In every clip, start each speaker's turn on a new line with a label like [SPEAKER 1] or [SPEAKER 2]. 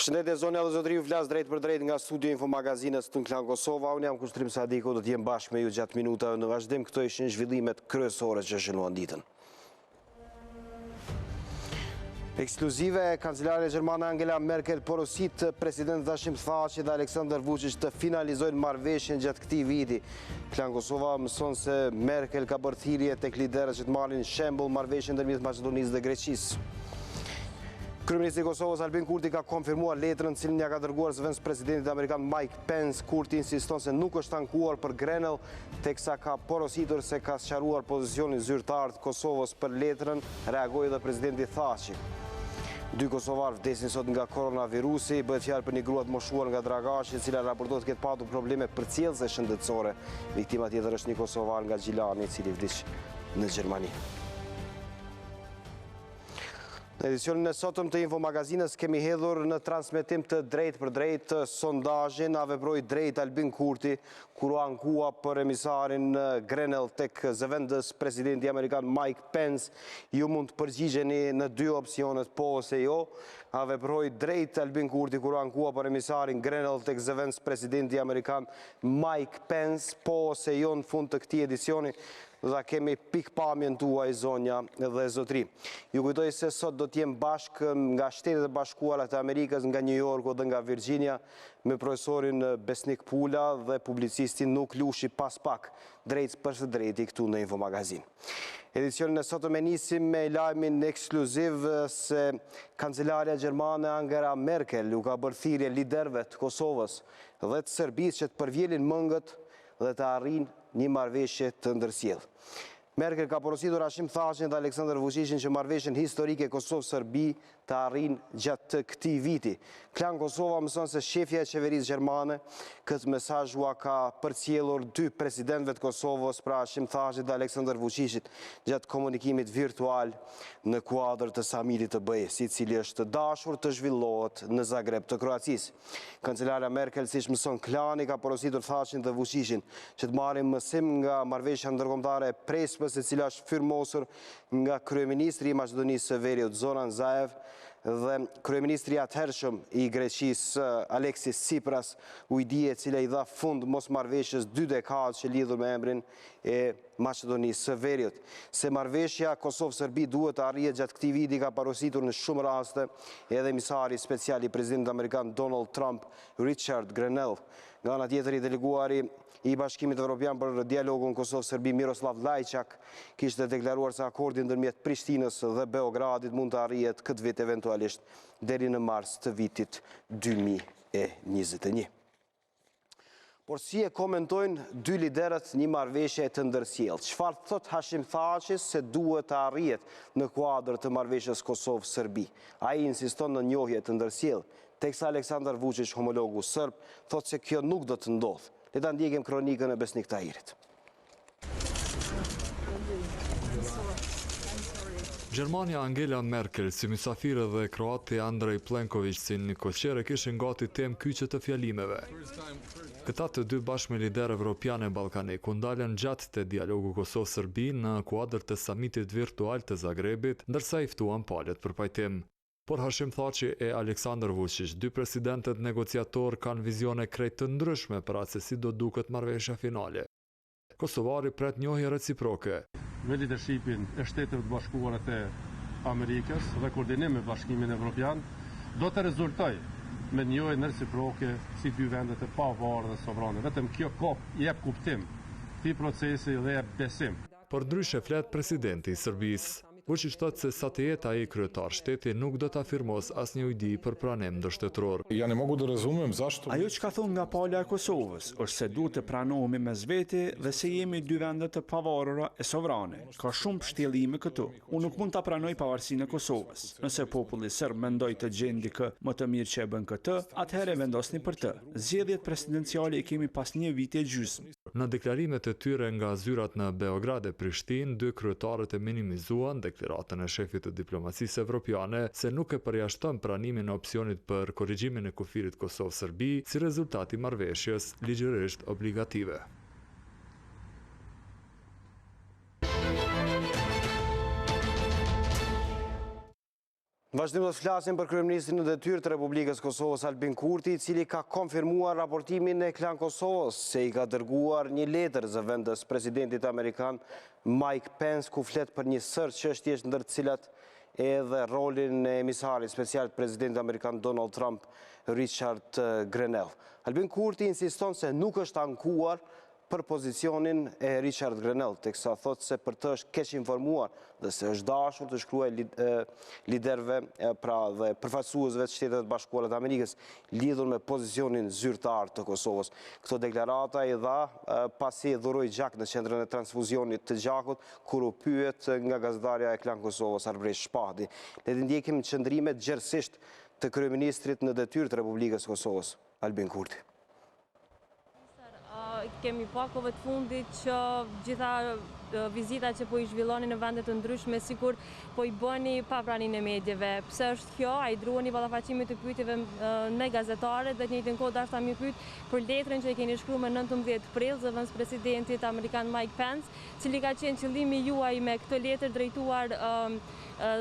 [SPEAKER 1] Përshëndetje zonja dhe zotëri, ju flas drejt për drejt nga studio Infomagazinës të Klan Kosova. Unë jam Kushtrim Sadiko, do të jem bashkë me ju gjatë minutave në vazhdim. Këto ishin zhvillimet kryesore që shënuan ditën. Ekskluzive, kancelare gjermane Angela Merkel porosit president Dashim Thaçi dhe Aleksandar Vučić të finalizojnë marrëveshjen gjatë këtij viti. Klan Kosova mëson se Merkel ka bërë thirrje tek liderët që të marrin shembull marrëveshjen ndërmjet Maqedonisë dhe Greqisë. Kryeministri i Kosovës Albin Kurti ka konfirmuar letrën cilën ja ka dërguar zëvendës presidentit amerikan Mike Pence. Kurti insiston se nuk është ankuar për Grenell, teksa ka porositur se ka sqaruar pozicionin zyrtar të Kosovës për letrën, reagoi edhe presidenti Thaçi. 2 kosovarë vdesin sot nga koronavirusi, bëhet fjalë për një grua të moshuar nga Dragashi, e cila raportohet të ketë patur probleme përcjellëse shëndetësore. Viktima tjetër është një kosovar nga Gjilani, i cili vdiq në Gjermani. Në edicionin e sotëm të Infomagazinës kemi hedhur në transmetim të drejt për drejt sondazhin a veproi drejt Albin Kurti kur u ankua për emisarin Grenell tek zëvendës presidenti amerikan Mike Pence. Ju mund të përgjigjeni në 2 opsionet, po ose jo. A veproi drejt Albin Kurti kur u ankua për emisarin Grenell tek zëvendës presidenti amerikan Mike Pence, po ose jo në fund të këtij edicioni. Dhe kemi pikpamjen tuaj zonja dhe zotri. Ju kujtoj se sot do t'jem bashkë nga Shtetet e Bashkuara të Amerikës, nga New Yorku dhe nga Virginia, me profesorin Besnik Pula dhe publicistin Lushi pas pak, drejt për së drejti këtu në Infomagazin. Edicionin e sotëm e nisim me lajmin ekskluziv se kancelarja gjermane Angela Merkel u ka bërë thirrje liderëve të Kosovës dhe të Serbisë që të përvjelin mëngët dhe të arrijnë një marrëveshje të ndërsjellë. Merkel ka porositur Dashim Thaçin dhe Aleksandar Vučićin që marrëveshjen historike Kosovë-Serbi të arrijnë gjatë këtij viti. Klan Kosova mëson se shefja e qeverisë gjermane këtë mesazh ua ka përcjellur 2 presidentëve të Kosovës, pra Dashim Thaçit dhe Aleksandar Vučićit, gjatë komunikimit virtual në kuadër të samitit të BE-s, i cili është dashur të zhvillohet në Zagreb të Kroacisë. Kancelarja Merkel, siç mëson Klani, ka porositur Thaçin dhe Vučićin që të marrin mësim nga marrëveshja ndërkombëtare e presme, e cila është firmosur nga kryeministri i Maqedonisë së Veriut Zoran Zaev dhe kryeministri atëhershëm i Greqisë Aleksis Tsipras, ujdia e cila i dha fund mosmarrëveshjes 2 dekadë që lidhur me emrin e Maqedonisë së Veriut. Se marrëveshja Kosovë-Serbi duhet të arrihet gjatë këtij viti ka porositur në shumë raste edhe emisari special i presidentit amerikan Donald Trump, Richard Grenell. Nga ana tjetër, i deleguari i Bashkimit Evropian për dialogun Kosovë-Serbi Miroslav Lajçak kishte deklaruar se akordi ndërmjet Prishtinës dhe Beogradit mund të arrihet këtë vit eventualisht deri në mars të vitit 2021. Por si e komentojnë 2 liderët një marrëveshje të ndërsjellë? Çfarë thot Dashim Thaçi se duhet të arrihet në kuadër të marrëveshjes Kosovë-Serbi? Ai insiston në njohje të ndërsjellë, teksa Aleksandar Vučić, homologu serb, thot se kjo nuk do të ndodhë. Le ta ndjekim kronikën e Besnik Tahirit.
[SPEAKER 2] Gjermania Angela Merkel si mysafirë dhe kroati Andrej Plenković si në koqere kishin gati temë kyçe të fjalimeve. Këta të 2 bashkë me liderë evropian e Ballkanik u ndalën gjatë të dialogu Kosovë-Serbi në kuadër të samitit virtual të Zagrebit, ndërsa i ftuan palët për pajtim. Por Dashim Thaçi e Aleksandar Vučić, 2 presidentët negociator, kanë vizione krejt të ndryshme për atë se si do duket marrëveshja finale. Kosovari pret njohje reciproke.
[SPEAKER 3] Me leadershipin e Shteteve të Bashkuara të Amerikës dhe koordinim me Bashkimin Evropian, do të rezultoj me njohje reciproke si 2 vendet e pavarur dhe sovrane. Vetëm kjo jep kuptim këtij procesi dhe jep besim.
[SPEAKER 2] Por ndryshe flet presidenti i Serbisë. Vučić thotë se sa të jetë ai kryetar shteti nuk do të afirmos asnjë ide për pranim ndërshtetror.
[SPEAKER 4] Ja ne mogu da razumem zašto.
[SPEAKER 5] Ajo që ka thonë nga pala e Kosovës është se duhet të pranohemi mes veti dhe se jemi 2 vende të pavarura e sovrane. Ka shumë mbështjellime këtu. Unë nuk mund ta pranoj pavarësinë e Kosovës. Nëse populli serb mendoj të gjendë dikë më të mirë që e bën këtë, atëherë vendosni për të. Zgjedhjet presidenciale i kemi pas 1 viti e gjysmë.
[SPEAKER 2] Në deklarimet e tyre nga zyrat në Beograd e Prishtinë, 2 kryetarët e minimizuan deklaratën e shefit të diplomacisë evropiane se nuk e përjashton pranimin e opsionit për korrigjimin e kufirit Kosovë-Serbi si rezultat i marrëveshjes ligjërisht obligative.
[SPEAKER 1] Vazhdim do të flasim për kryeministrin në detyrë të Republikës Kosovës Albin Kurti, i cili ka konfirmuar raportimin e Klan Kosovës se i ka dërguar një letër zëvendës presidentit amerikan Mike Pence, ku flet për një sër çështjesh ndër të cilat edhe rolin e emisarit special të presidentit amerikan Donald Trump, Richard Grenell. Albin Kurti insiston se nuk është ankuar për pozicionin e Richard Grenell, teksa thot se për të është keq informuar dhe se është dashur të shkruaj liderëve pra dhe përfaqësuesve të Shtetet Bashkuara të Amerikës lidhur me pozicionin zyrtar të Kosovës. Këto deklarata i dha pasi dhuroi gjak në qendrën e transfuzionit të gjakut, kur u pyet nga gazetarja e Klan Kosovës Arbresh Shpahti. Le të ndjekim qëndrimet gjerësisht të kryeministrit në detyrë të Republikës Kosovës, Albin Kurti.
[SPEAKER 6] Kemi pa kohëve të fundit që gjitha vizita që po i zhvilloni në vendet të ndryshme, sikur po i bëni pa praninë e medjeve. Pse është kjo? A i druani ballafaqimit të pyetjeve në gazetare dhe të njëjtën kohë dashur ta më pyet për letrën që e keni shkruar më 19 prill zëvendës presidentit amerikan Mike Pence, cili ka qenë qëllimi juaj me këtë letër drejtuar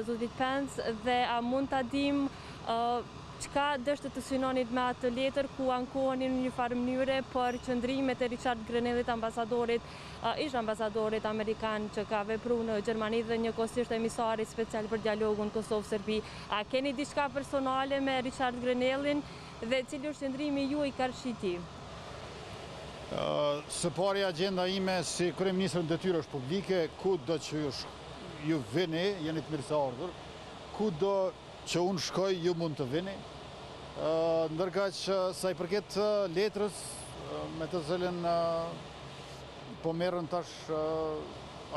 [SPEAKER 6] zotit Pence, dhe a mund ta dim çka dështë të synonit me atë letër ku ankoheni në një farë mënyre për qëndrimet e Richard Grenellit, ish ambasadorit amerikan që ka vepruar në Gjermani dhe njëkohësisht emisarit special për dialogun Kosovë-Serbi. A keni diçka personale me Richard Grenellin dhe cili është qëndrimi juaj karshiti?
[SPEAKER 7] Së pari agenda ime si kryeministër në detyrë është publike, kudo që ju vini, jeni të mirëseardhur, kudo që unë shkoj, ju mund të vini. Ndërka që sa i përket letrës me të cilën po merren tash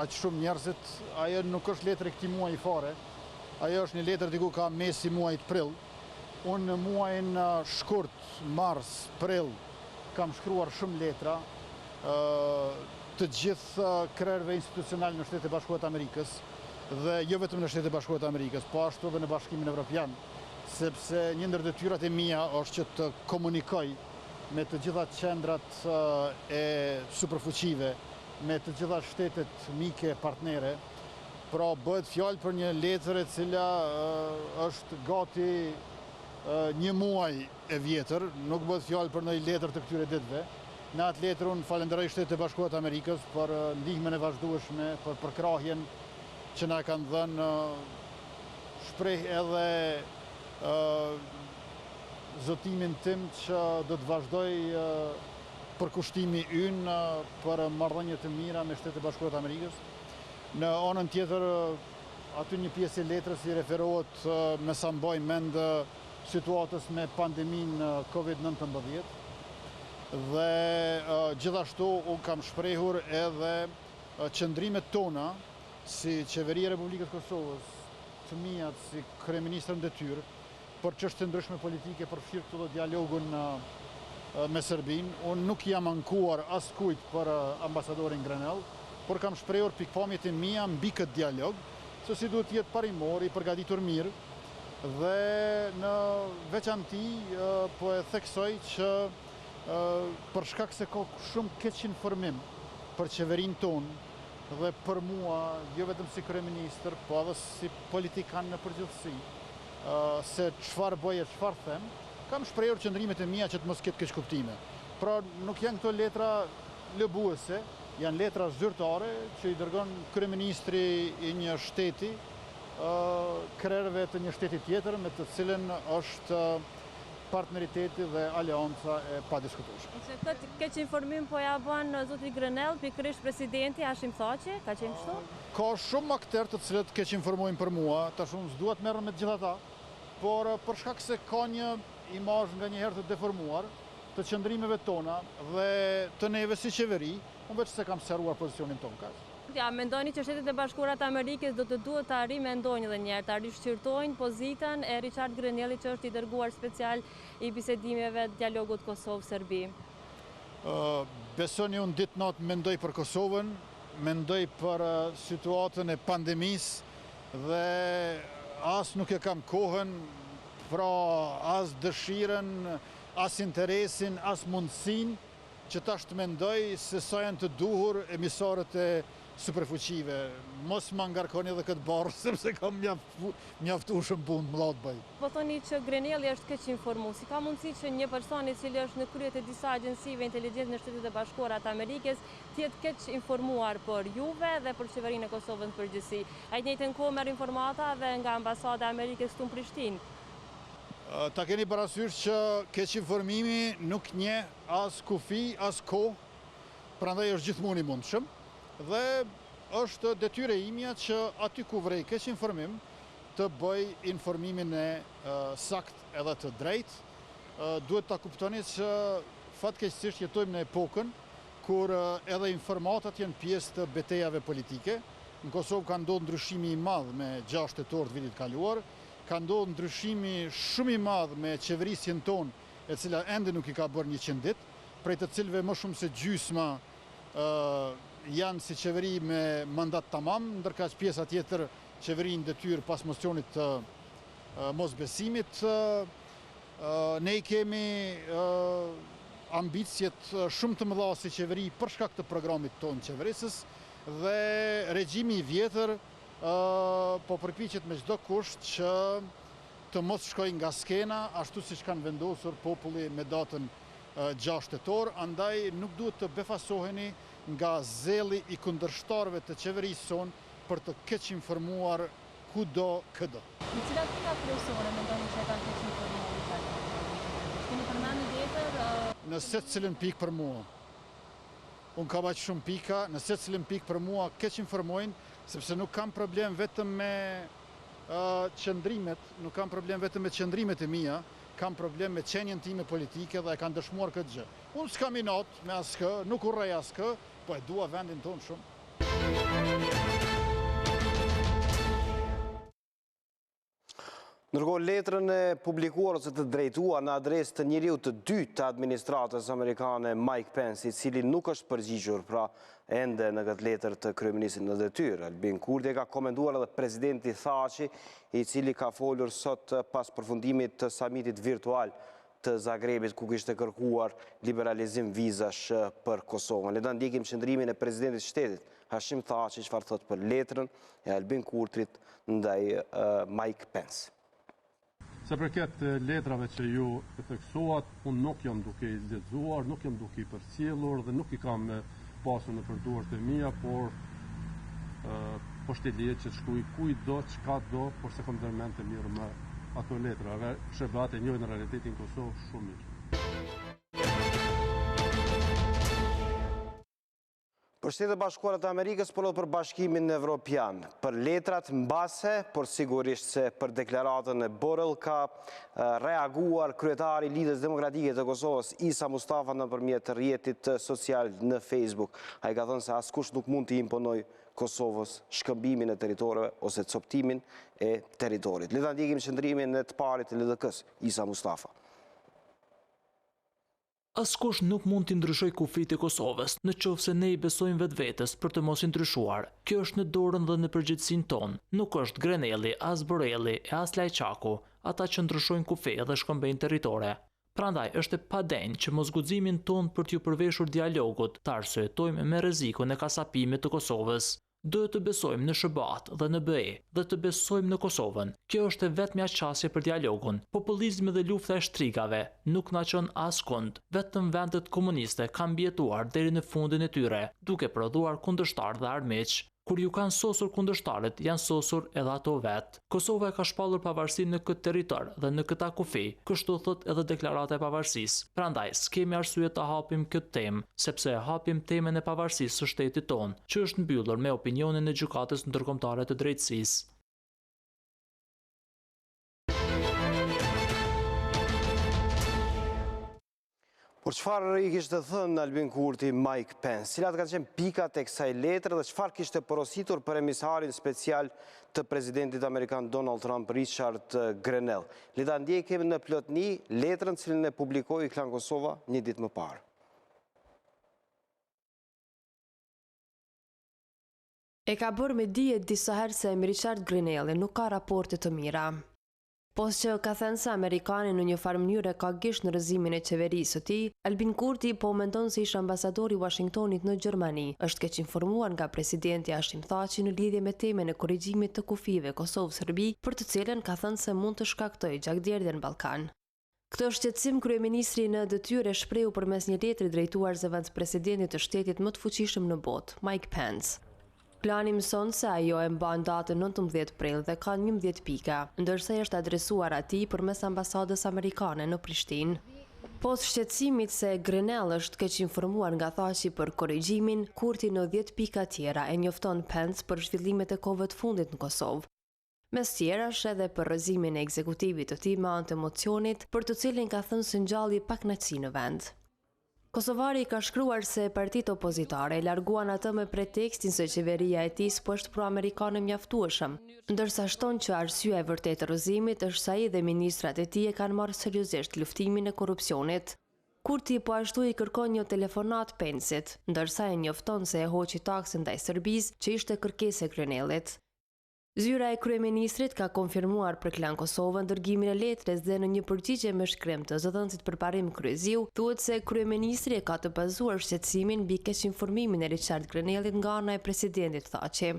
[SPEAKER 7] aq shumë njerëzit, ajo nuk është letër e këtij muaji fare. Ajo është një letër diku ka mesi muajit prill. Unë në muajin shkurt, mars, prill, kam shkruar shumë letra të gjithë krerëve institucional në Shtetet Bashkuara të Amerikës, dhe jo vetëm në Shtetet Bashkuara të Amerikës, po ashtu edhe në Bashkimin Evropian, sepse një ndër detyrat e mia është që të komunikoj me të gjitha qendrat e superfuqive, me të gjitha shtetet mike partnere. Pra bëhet fjalë për një letër e cila është gati një muaj e vjetër, nuk bëhet fjalë për ndonjë letër të këtyre ditëve. Në atë letër unë falenderoj Shtetet Bashkuara të Amerikës për ndihmën e vazhdueshme, për përkrahjen që na kanë dhënë. Shpreh edhe zotimin tim që do të vazhdoj përkushtimi ynë për marrëdhënie të mira me Shtetet Bashkuara të Amerikës. Në anën tjetër, aty një pjesë e letrës i referohet me sa mbaj mend situatës me pandeminë COVID-19 dhe gjithashtu unë kam shprehur edhe qëndrimet tona si qeveria e Republikës Kosovës, të mia si kryeministër në detyrë, për çështje ndryshme politike, përfshirë këtu dialogun me Serbinë. Unë nuk jam ankuar askujt për ambasadorin Grenell, por kam shprehur pikpamjet e mia mbi këtë dialog, se si duhet të jetë parimor, i përgatitur mirë, dhe në veçanti po e theksoj që për shkak se ka shumë keq informim për qeverinë tonë dhe për mua, jo vetëm si kryeministër, po edhe si politikan në përgjithësi, se çfarë bëj e çfarë them, kam shprehur qëndrimet e mia që të mos ketë keqkuptime. Pra nuk janë këto letra lëbuese, janë letra zyrtare që i dërgon kryeministri i një shteti krerëve të një shteti tjetër me të cilën është partneriteti dhe aleanca e padiskutueshme.
[SPEAKER 6] Që këtë keq informim po ja bën zoti Grenell, pikërisht presidenti Hashim Thaçi, ka qenë kështu?
[SPEAKER 7] Ka shumë aktorë të cilët keq informojnë për mua, tash unë s'dua të merrem me të gjithë ata, por për shkak se ka një imazh nganjëherë të deformuar të qëndrimeve tona dhe të neve si qeveri, unë veç se kam sqaruar pozicionin tonë kaq.
[SPEAKER 6] Ja, mendoni që Shtetet e Bashkuara të Amerikës do të duhet ta rimendojnë edhe një herë, ta rishqyrtojnë pozitën e Richard Grenellit që është i dërguar special i bisedimeve të dialogut Kosovë-Serbi?
[SPEAKER 7] Besoni unë ditë natë mendoj për Kosovën, mendoj për situatën e pandemisë dhe as nuk e kam kohën, pra as dëshiren, as interesin, as mundësin që tash të mendoj se sa janë të duhur emisarët e superfuqive. Mos më ngarkoni edhe këtë barë, sepse kam mjaftueshëm punë mëllat bëj.
[SPEAKER 6] Po thoni që Grenelli është keq informu. Si ka mundësi që një person i cili është në krye të disa agjensive inteligjente në Shtetet e Bashkuara të Amerikës të jetë keq informuar për juve dhe për qeverinë e Kosovës në përgjithësi? Ai në njëjtën kohë merr informata dhe nga ambasada e Amerikës këtu në Prishtinë.
[SPEAKER 7] Ta keni parasysh që keq informimi nuk nje as kufi, as kohë, prandaj është gjithmonë i mundshëm dhe është detyre imja që aty ku vrej keq informim të bëj informimin e sakt edhe të drejt. Duhet ta kuptoni që fatkeqësisht jetojmë në epokën kur edhe informatat janë pjesë të betejave politike. Në Kosovë ka ndodhur ndryshimi i madh me 6 tetor të vitit kaluar, ka ndodhur ndryshimi shumë i madh me qeverisjen tonë, e cila ende nuk i ka bërë 100 ditë, prej të cilëve më shumë se gjysma janë si qeveri me mandat tamam, ndërka që pjesa tjetër qeveri në detyrë pas mocionit të mosbesimit. Ne i kemi ambicjet shumë të mëdha si qeveri për shkak të programit tonë qeverisës dhe regjimi i vjetër po përpiqet me çdo kusht që të mos shkojë nga skena, ashtu siç kanë vendosur populli me datën 6 tetor, andaj nuk duhet të befasoheni nga zelli i kundërshtarëve të qeverisë sonë për të keq informuar kudo këdo.
[SPEAKER 6] Në cilat pika kryesore mendoni që kanë keq informuar? Keni përmendur tjetër?
[SPEAKER 7] Në secilin pikë për mua. Unë ka baq shumë pika, në secilin pikë për mua keq informojnë, sepse nuk kam problem vetëm me qëndrimet, nuk kam problem vetëm me qëndrimet e mia, kam problem me qenjen time politike dhe e kanë dëshmuar këtë gjë. Unë s'kam inat me askë, nuk urrej askë, po e dua vendin tonë shumë.
[SPEAKER 1] Ndërkohë letrën e publikuar ose të drejtuar në adresë të njeriut të dytë të administratës amerikane Mike Pence, i cili nuk është përgjigjur pra ende në këtë letër të kryeministit në detyrë. Albin Kurti ka komentuar edhe presidenti Thaçi, i cili ka folur sot pas përfundimit të samitit virtual të Zagrebit, ku kishte kërkuar liberalizim vizash për Kosovën. Le ta ndjekim qëndrimin e presidentit shtetit Hashim Thaçi, çfarë thot për letrën e Albin Kurtit ndaj Mike Pence.
[SPEAKER 3] Se përket letrave që ju e theksuat, unë nuk jam duke i lexuar, nuk jam duke i përcjellur dhe nuk i kam pasur në përduart e mia, por poshtë leje që të shkruaj kujdo, çka do, por se kam ndërmend të mirë me ato letra. Dhe shërbat e njohin në realitetin Kosovë shumë mirë.
[SPEAKER 1] Për Shtetet e Bashkuara të Amerikës, por edhe për Bashkimin Evropian, për letrat mbase, por sigurisht se për deklaratën e Borrell ka reaguar kryetari i Lidhjes Demokratike të Kosovës, Isa Mustafa, nëpërmjet rrjetit social në Facebook. Ai ka thënë se askush nuk mund të imponojë Kosovës shkëmbimin e territoreve ose coptimin e territorit. Le ta ndjekim qëndrimin e të parit të LDK-s, Isa Mustafa.
[SPEAKER 8] Askush nuk mund t'i ndryshoj kufit e Kosovës, në qoftë se ne i besojmë vetvetes për të mos i ndryshuar. Kjo është në dorën dhe në përgjegjësinë tonë. Nuk është Grenelli, as Borrelli e as Lajçaku, ata që ndryshojnë kufi dhe shkëmbejnë territore. Prandaj është e padenjë që mosguximin tonë për t'ju përveshur dialogut të arsyetojmë me rrezikun e kasapimit të Kosovës. Duhet të besojmë në SBA dhe në BE dhe të besojmë në Kosovën. Kjo është e vetmja qasje për dialogun. Populizmi dhe lufta e shtrigave nuk na çon askund. Vetëm vendet komuniste kanë mbijetuar deri në fundin e tyre, duke prodhuar kundërshtar dhe armiq. Kur ju kanë sosur kundërshtarët, janë sosur edhe ato vetë. Kosova ka shpallur pavarësinë në këtë territor dhe në këtë kufi, kështu thot edhe deklarata e pavarësisë. Prandaj, s'kemi arsye ta hapim këtë temë, sepse e hapim temën e pavarësisë së shtetit tonë, që është mbyllur me opinionin e gjykatës ndërkombëtare të drejtësisë.
[SPEAKER 1] Por çfarë i kishte thënë Albin Kurti Mike Pence? Cilat kanë qenë pikat e kësaj letre dhe çfarë kishte porositur për emisarin special të presidentit amerikan Donald Trump, Richard Grenell? Le ta ndjekim në plotni letrën cilën e publikoi Klan Kosova një ditë më parë.
[SPEAKER 9] E ka bërë me dije disa herë se Richard Grenelli nuk ka raporte të mira.
[SPEAKER 6] Pos që ka thënë se Amerikani në një farë mënyrë ka gisht në rrëzimin e qeverisë së tij, Albin Kurti po mendon se ish ambasadori i Washingtonit në Gjermani është keq informuar nga presidenti Hashim Thaçi në lidhje me temën e korrigjimit të kufive Kosovë-Serbi, për të cilën ka thënë se mund të shkaktojë gjakderdhje në Ballkan. Këtë shqetësim kryeministri në detyrë e shprehu përmes një letri drejtuar zëvendëspresidentit të shtetit më të fuqishëm në botë, Mike Pence. Klani mëson se ajo e mban datën 19 prill dhe ka 11 pika, ndërsa është adresuar atij përmes ambasadës amerikane në Prishtinë. Pos shqetësimit se Grenell është keq informuar nga Thaçi për korrigjimin, Kurti në 10 pika tjera e njofton Pence për zhvillimet e kohëve të fundit në Kosovë. Mes tjerash edhe për rrëzimin e ekzekutivit të tij me anë të emocionit, për të cilin ka thënë se ngjalli pakënaqësi në vend. Kosovari ka shkruar se partitë opozitare larguan atë me pretekstin se qeveria e tij s'po është pro-amerikane mjaftueshëm, ndërsa shton që arsyeja e vërtetë e rrëzimit është se ai dhe ministrat e tij e kanë marrë seriozisht luftimin e korrupsionit. Kurti po ashtu i kërkon një telefonat Pensit, ndërsa e njofton se e hoqi taksën ndaj Serbisë, që ishte kërkesë e Grenellit. Zyra e kryeministrit ka konfirmuar për Klan Kosovën dërgimin e letres dhe në një përgjigje me shkrim të zëdhënësit përparim kryeziu, thuhet se kryeministri e ka të bazuar shqetësimin mbi keqinformimin e Richard Grenellit nga ana e presidentit Thaçi.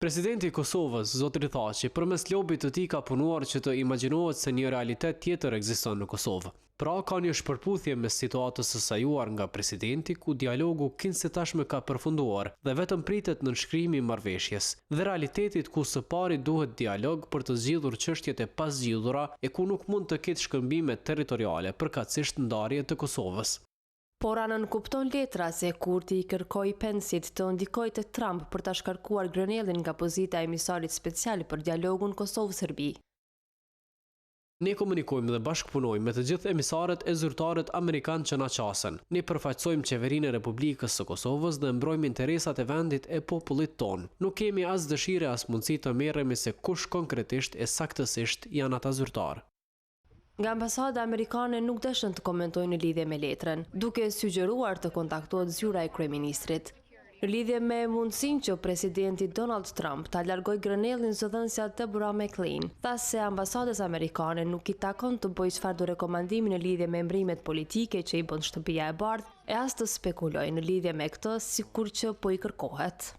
[SPEAKER 9] Presidenti i Kosovës, zotri Thaçi, përmes lobit të tij ka punuar që të imagjinohet se një realitet tjetër ekziston në Kosovë. Pra ka një shpërputhje mes situatës së sajuar nga presidenti, ku dialogu kinse tashme ka përfunduar dhe vetëm pritet në nënshkrimi i marrëveshjes, dhe realitetit ku së pari duhet dialog për të zgjidhur çështjet e pazgjidhura e ku nuk mund të ketë shkëmbime territoriale, përkatësisht ndarje të Kosovës.
[SPEAKER 6] Por anën kupton letra se Kurti i kërkoi Pensit të ndikojë te Trump për ta shkarkuar Grenellin nga pozita e emisarit special për dialogun Kosovë-Serbi.
[SPEAKER 9] Ne komunikojmë dhe bashkëpunojmë me të gjithë emisarët e zyrtarët amerikanë që na qasen. Ne përfaqësojmë qeverinë e Republikës së Kosovës dhe mbrojmë interesat e vendit e popullit tonë. Nuk kemi as dëshire as mundësi të merremi se kush konkretisht e saktësisht janë ata zyrtarë.
[SPEAKER 6] Nga ambasada amerikane nuk dëshën të komentojnë në lidhje me letrën, duke sugjeruar të kontaktohet zyra e kryeministrit. Në lidhje me mundësinë që presidenti Donald Trump ta largojë Grenellin, zëdhënësja Deborah McLean tha se ambasadës amerikane nuk i takon të bëjë çfarëdo rekomandimi në lidhje me emrimet politike që i bën Shtëpia e Bardhë e as të spekulojë në lidhje me këtë, sikur që po i kërkohet.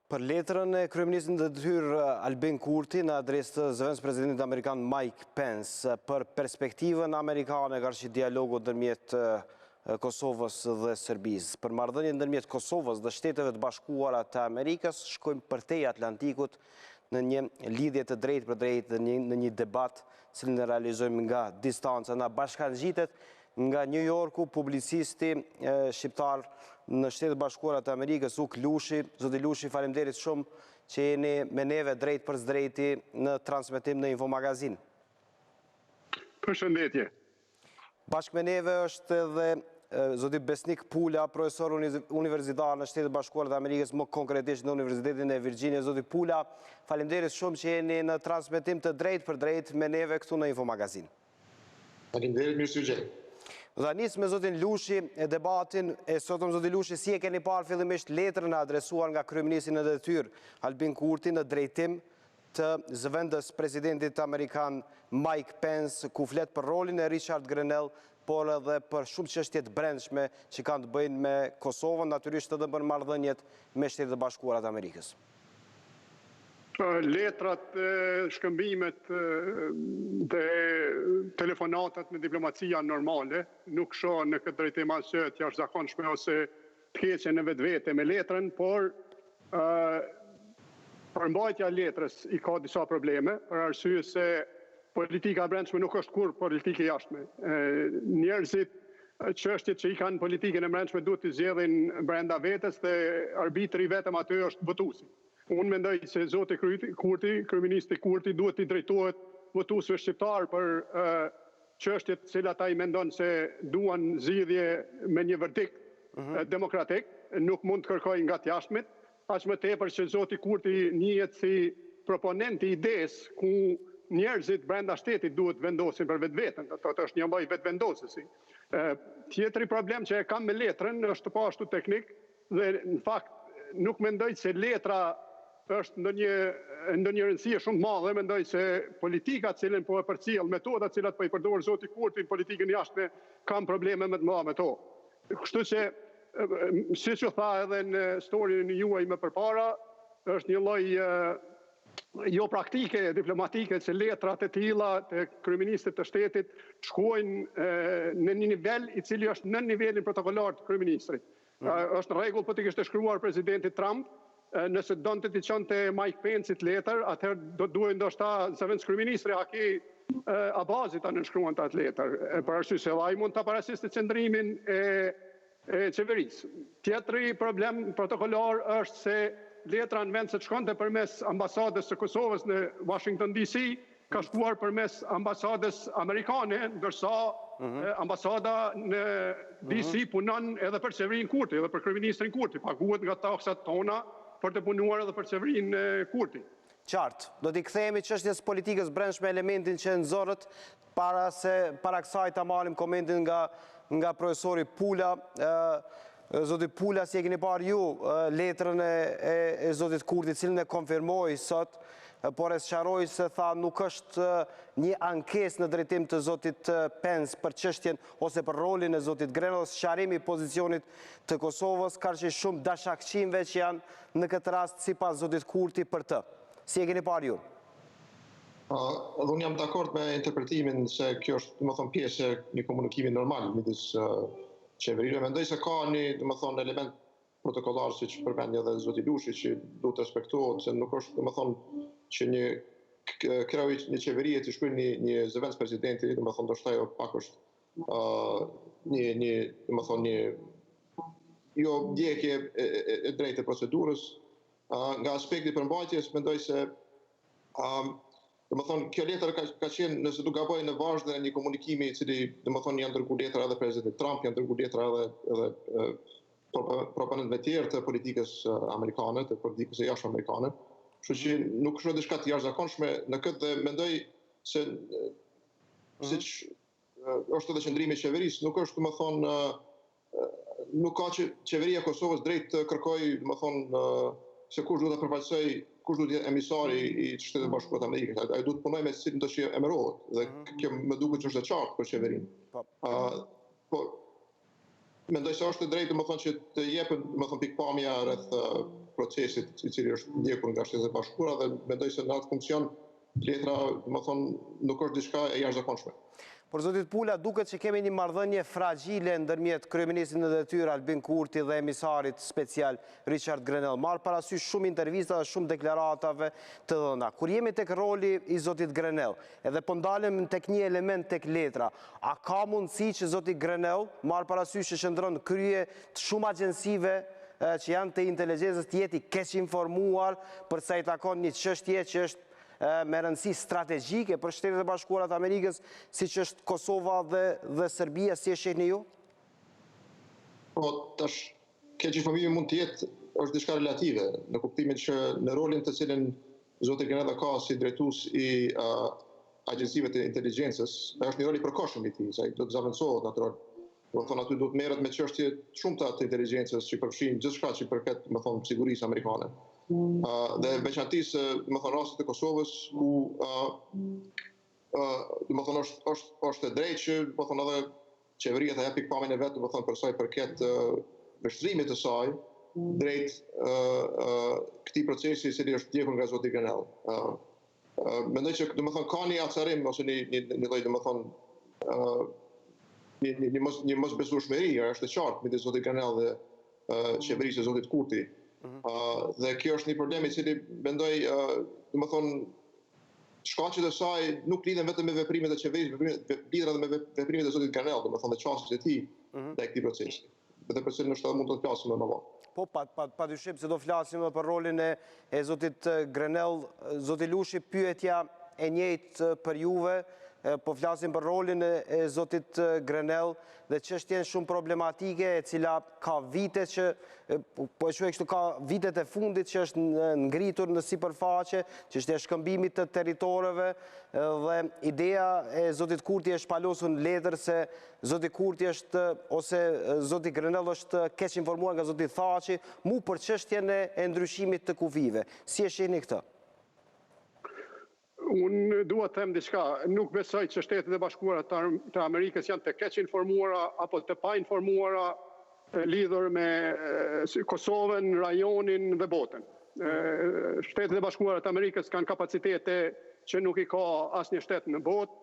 [SPEAKER 1] Për letrën e kryeministrit në detyrë Albin Kurti në adresë të zëvendëspresidentit amerikan Mike Pence për perspektivën amerikane qarshi dialogu ndërmjet Kosovës dhe Serbisë. Për marrëdhënien ndërmjet Kosovës dhe Shteteve të Bashkuara të Amerikës shkojmë përtej Atlantikut në një lidhje të drejtë për drejtë në një debat cilin e realizojmë nga distanca. Na bashkangjitet nga New Yorku publicisti shqiptar në Shtetet Bashkuara të Amerikës, Lushi. Zoti Lushi, faleminderit shumë që jeni me neve drejt për drejti në transmetim në Infomagazin.
[SPEAKER 10] Përshëndetje.
[SPEAKER 1] Bashkë me neve është edhe zoti Besnik Pula, profesor universitar në Shtetet Bashkuara të Amerikës, më konkretisht në Universitetin e Virginia. Zoti Pula, faleminderit shumë që jeni në transmetim të drejt për drejt me neve këtu në Infomagazin.
[SPEAKER 10] Faleminderit, mirë se jeni.
[SPEAKER 1] Do ta nis me zotin Lushi e debatin e sotëm. Zoti Lushi, si e keni parë fillimisht letrën e adresuar nga kryeministri në detyrë Albin Kurti në drejtim të zëvendës presidentit amerikan Mike Pence, ku flet për rolin e Richard Grenell, por edhe për shumë çështje të brendshme që kanë të bëjnë me Kosovën, natyrisht edhe për marrëdhëniet me Shtetet e Bashkuara të Amerikës.
[SPEAKER 10] Letrat, shkëmbimet dhe telefonatat me diplomacia normale nuk shohen në këtë drejtim asgjë të jashtëzakonshme ose të keqe në vetvete me letrën, por përmbajtja e letrës i ka disa probleme, për arsye se politika e brendshme nuk është kur politikë e jashtme. Njerëzit çështjet që i kanë politikën e brendshme duhet të zgjedhin brenda vetes dhe arbitri vetëm aty është votuesi. Unë mendoj se zoti Kurti, kryeministri Kurti, duhet i drejtohet votuesve shqiptar për çështjet të cilat ai mendon se duan zgjidhje me një verdikt demokratik, nuk mund të kërkojë nga të jashtmit, aq më tepër që zoti Kurti njihet si proponent i idesë ku njerëzit brenda shtetit duhet vendosin për vetveten, ato është një lloj vetvendosësi. Tjetëri problem që e kam me letrën është pa ashtu teknik dhe në fakt nuk mendoj se letra është ndonjë rëndësie shumë madhe, mendoj se politika cilën po e përcjell, metodat cilat po i përdor zoti Kurti në politikën jashtme kanë probleme më të mëdha me to. Kështu që siç u tha edhe në storyn juaj më përpara, është një lloj jo praktike, diplomatike, që letrat e tilla të kryeministit të shtetit shkojnë në një nivel i cili është në nivelin protokollar të kryeministrit. Është në rregull po t'i kishte shkruar presidenti Trump, nëse donte t'i çonte Mike Pence'it letër, atëherë do duhej ndoshta zëvendës kryeministri Haki Abazi ta nënshkruante atë letër, për arsye se ai mund ta paraqiste qendrimin e qeverisë. Tjetri problem protokollar është se letra në vend se të shkonte përmes ambasadës së Kosovës në Washington DC, ka shkuar përmes ambasadës amerikane, ndërsa ambasada në DC punon edhe për qeverinë Kurti, edhe për kryeministrin Kurti, paguhet nga taksat tona për të punuar edhe për qeverinë Kurti.
[SPEAKER 1] Qartë, do t'i kthehemi çështjes politikës brendshme elementin që nxorët para kësaj ta marrim komentin nga profesori Pula. Zoti Pula, si e keni parë ju letrën e zotit Kurti, cilën e konfirmoi sot, por e sqaroi se tha nuk është një ankesë në drejtim të zotit Pence për çështjen ose për rolin e zotit Grenell, sqarimi i pozicionit të Kosovës, ka që shumë dashakëqimve që janë në këtë rast sipas zotit Kurti për të. Si e keni parë ju?
[SPEAKER 11] Unë jam dakord me interpretimin se kjo është, domethënë, pjesë e një komunikimi normal midis qeverive. Mendoj se ka një, domethënë, element protokollar, siç përmendi edhe zoti Lushi, që duhet respektohet, se nuk është, domethënë, që një kreu i një qeverie të shkruajë një zëvendës presidenti, domethënë, ndoshta ajo pak është domethënë, një jo ndjekje e drejtë e procedurës. Nga aspekti i përmbajtjes, mendoj se domethënë, kjo letër ka qenë, nëse nuk gaboj, në vazhdim e një komunikimi i cili, domethënë, janë dërguar letra edhe presidentit Trump, janë dërguar letra edhe proponentëve tjerë të politikës amerikane, të politikës së jashtme amerikane. Kështu që nuk është diçka të jashtëzakonshme në këtë, dhe mendoj se siç është edhe qendrimi i qeverisë, nuk është, domethënë, nuk ka që qeveria e Kosovës drejt të kërkojë, domethënë, se kush duhet të përfaqësoj, kush duhet të jetë emisari i Shtetit Bashkuar të Amerikës. Ai duhet të punojë me cilin do që emërohet, dhe kjo më duket që është e qartë për qeverinë. Po mendoj se është e drejtë, domethënë, që të jepet, domethënë, pikpamja rreth procesit i cili është ndjekur nga Shtetet e Bashkuara, dhe mendoj se në atë funksion letra, domethënë, nuk është diçka e jashtëzakonshme.
[SPEAKER 1] Por zotit Pula, duket që kemi një marrëdhënie fragjile ndërmjet kryeministrit në detyrë Albin Kurti dhe emisarit special Richard Grenell. Marr parasysh shumë intervista dhe shumë deklaratave të dhëna. Kur jemi tek roli i zotit Grenell, edhe po ndalem tek një element tek letra, a ka mundësi që zoti Grenell, marr parasysh që qëndron krye të shumë agjensive që janë të inteligjencës, të jeti keq informuar për sa i takon një çështje që është me rëndësi strategjike për Shtetet e Bashkuara të Amerikës, siç është Kosova dhe Serbia, si e shihni ju?
[SPEAKER 11] Po, tash, keq informimi mund të jetë është diçka relative, në kuptimin që në rolin të cilin zoti Grenell ka si drejtues i agjensive të inteligjencës, është një rol i përkohshëm i tij, sa do të zaventësohet natyrisht. Domethënë, aty duhet merret me çështje shumëta të inteligjencës që përfshin gjithçka që përket, domethënë, sigurisë amerikane. Dhe veçantisë, domethënë, rastit të Kosovës, ku domethënë është e drejtë që, domethënë, edhe qeveria të jap pikpamjen e vet, domethënë, për sa i përket vështrimit të saj drejt këtij procesi i cili është ndjekur nga zoti Grenell. Mendoj që, domethënë, ka një acarim ose një lloj, domethënë, një mosbesueshmëri, është e qartë midis zotit Grenell dhe qeverisë së zotit Kurti. Dhe kjo është një problem i cili mendoj, domethënë, shkaqet e saj nuk lidhen vetëm me veprimet e qeverisë, lidhen edhe me veprimet e zotit Grenell, domethënë, dhe çështjet e tij ndaj këtij procesi. Dhe për cilën ndoshta mund të flasim më vonë.
[SPEAKER 1] Po, padyshim se do flasim për rolin e zotit Grenell. Zoti Lushi, pyetja e njëjtë për juve, po flasim për rolin e zotit Grenell dhe çështjen shumë problematike e cila ka vite që, po e shuaj kështu, ka vitet e fundit që është ngritur në sipërfaqe, që është e shkëmbimit të territoreve dhe ideja e zotit Kurti është palosur në letër se zoti Kurti është, ose zoti Grenell është keq informuar nga zoti Thaçi, mu për çështjen e ndryshimit të kufive. Si e shihni këtë?
[SPEAKER 10] Unë dua të them diçka, nuk besoj që Shtetet e Bashkuara të Amerikës janë të keq informuara apo të pa informuara lidhur me Kosovën, rajonin dhe botën. Shtetet e Bashkuara të Amerikës kanë kapacitete që nuk i ka asnjë shtet në botë,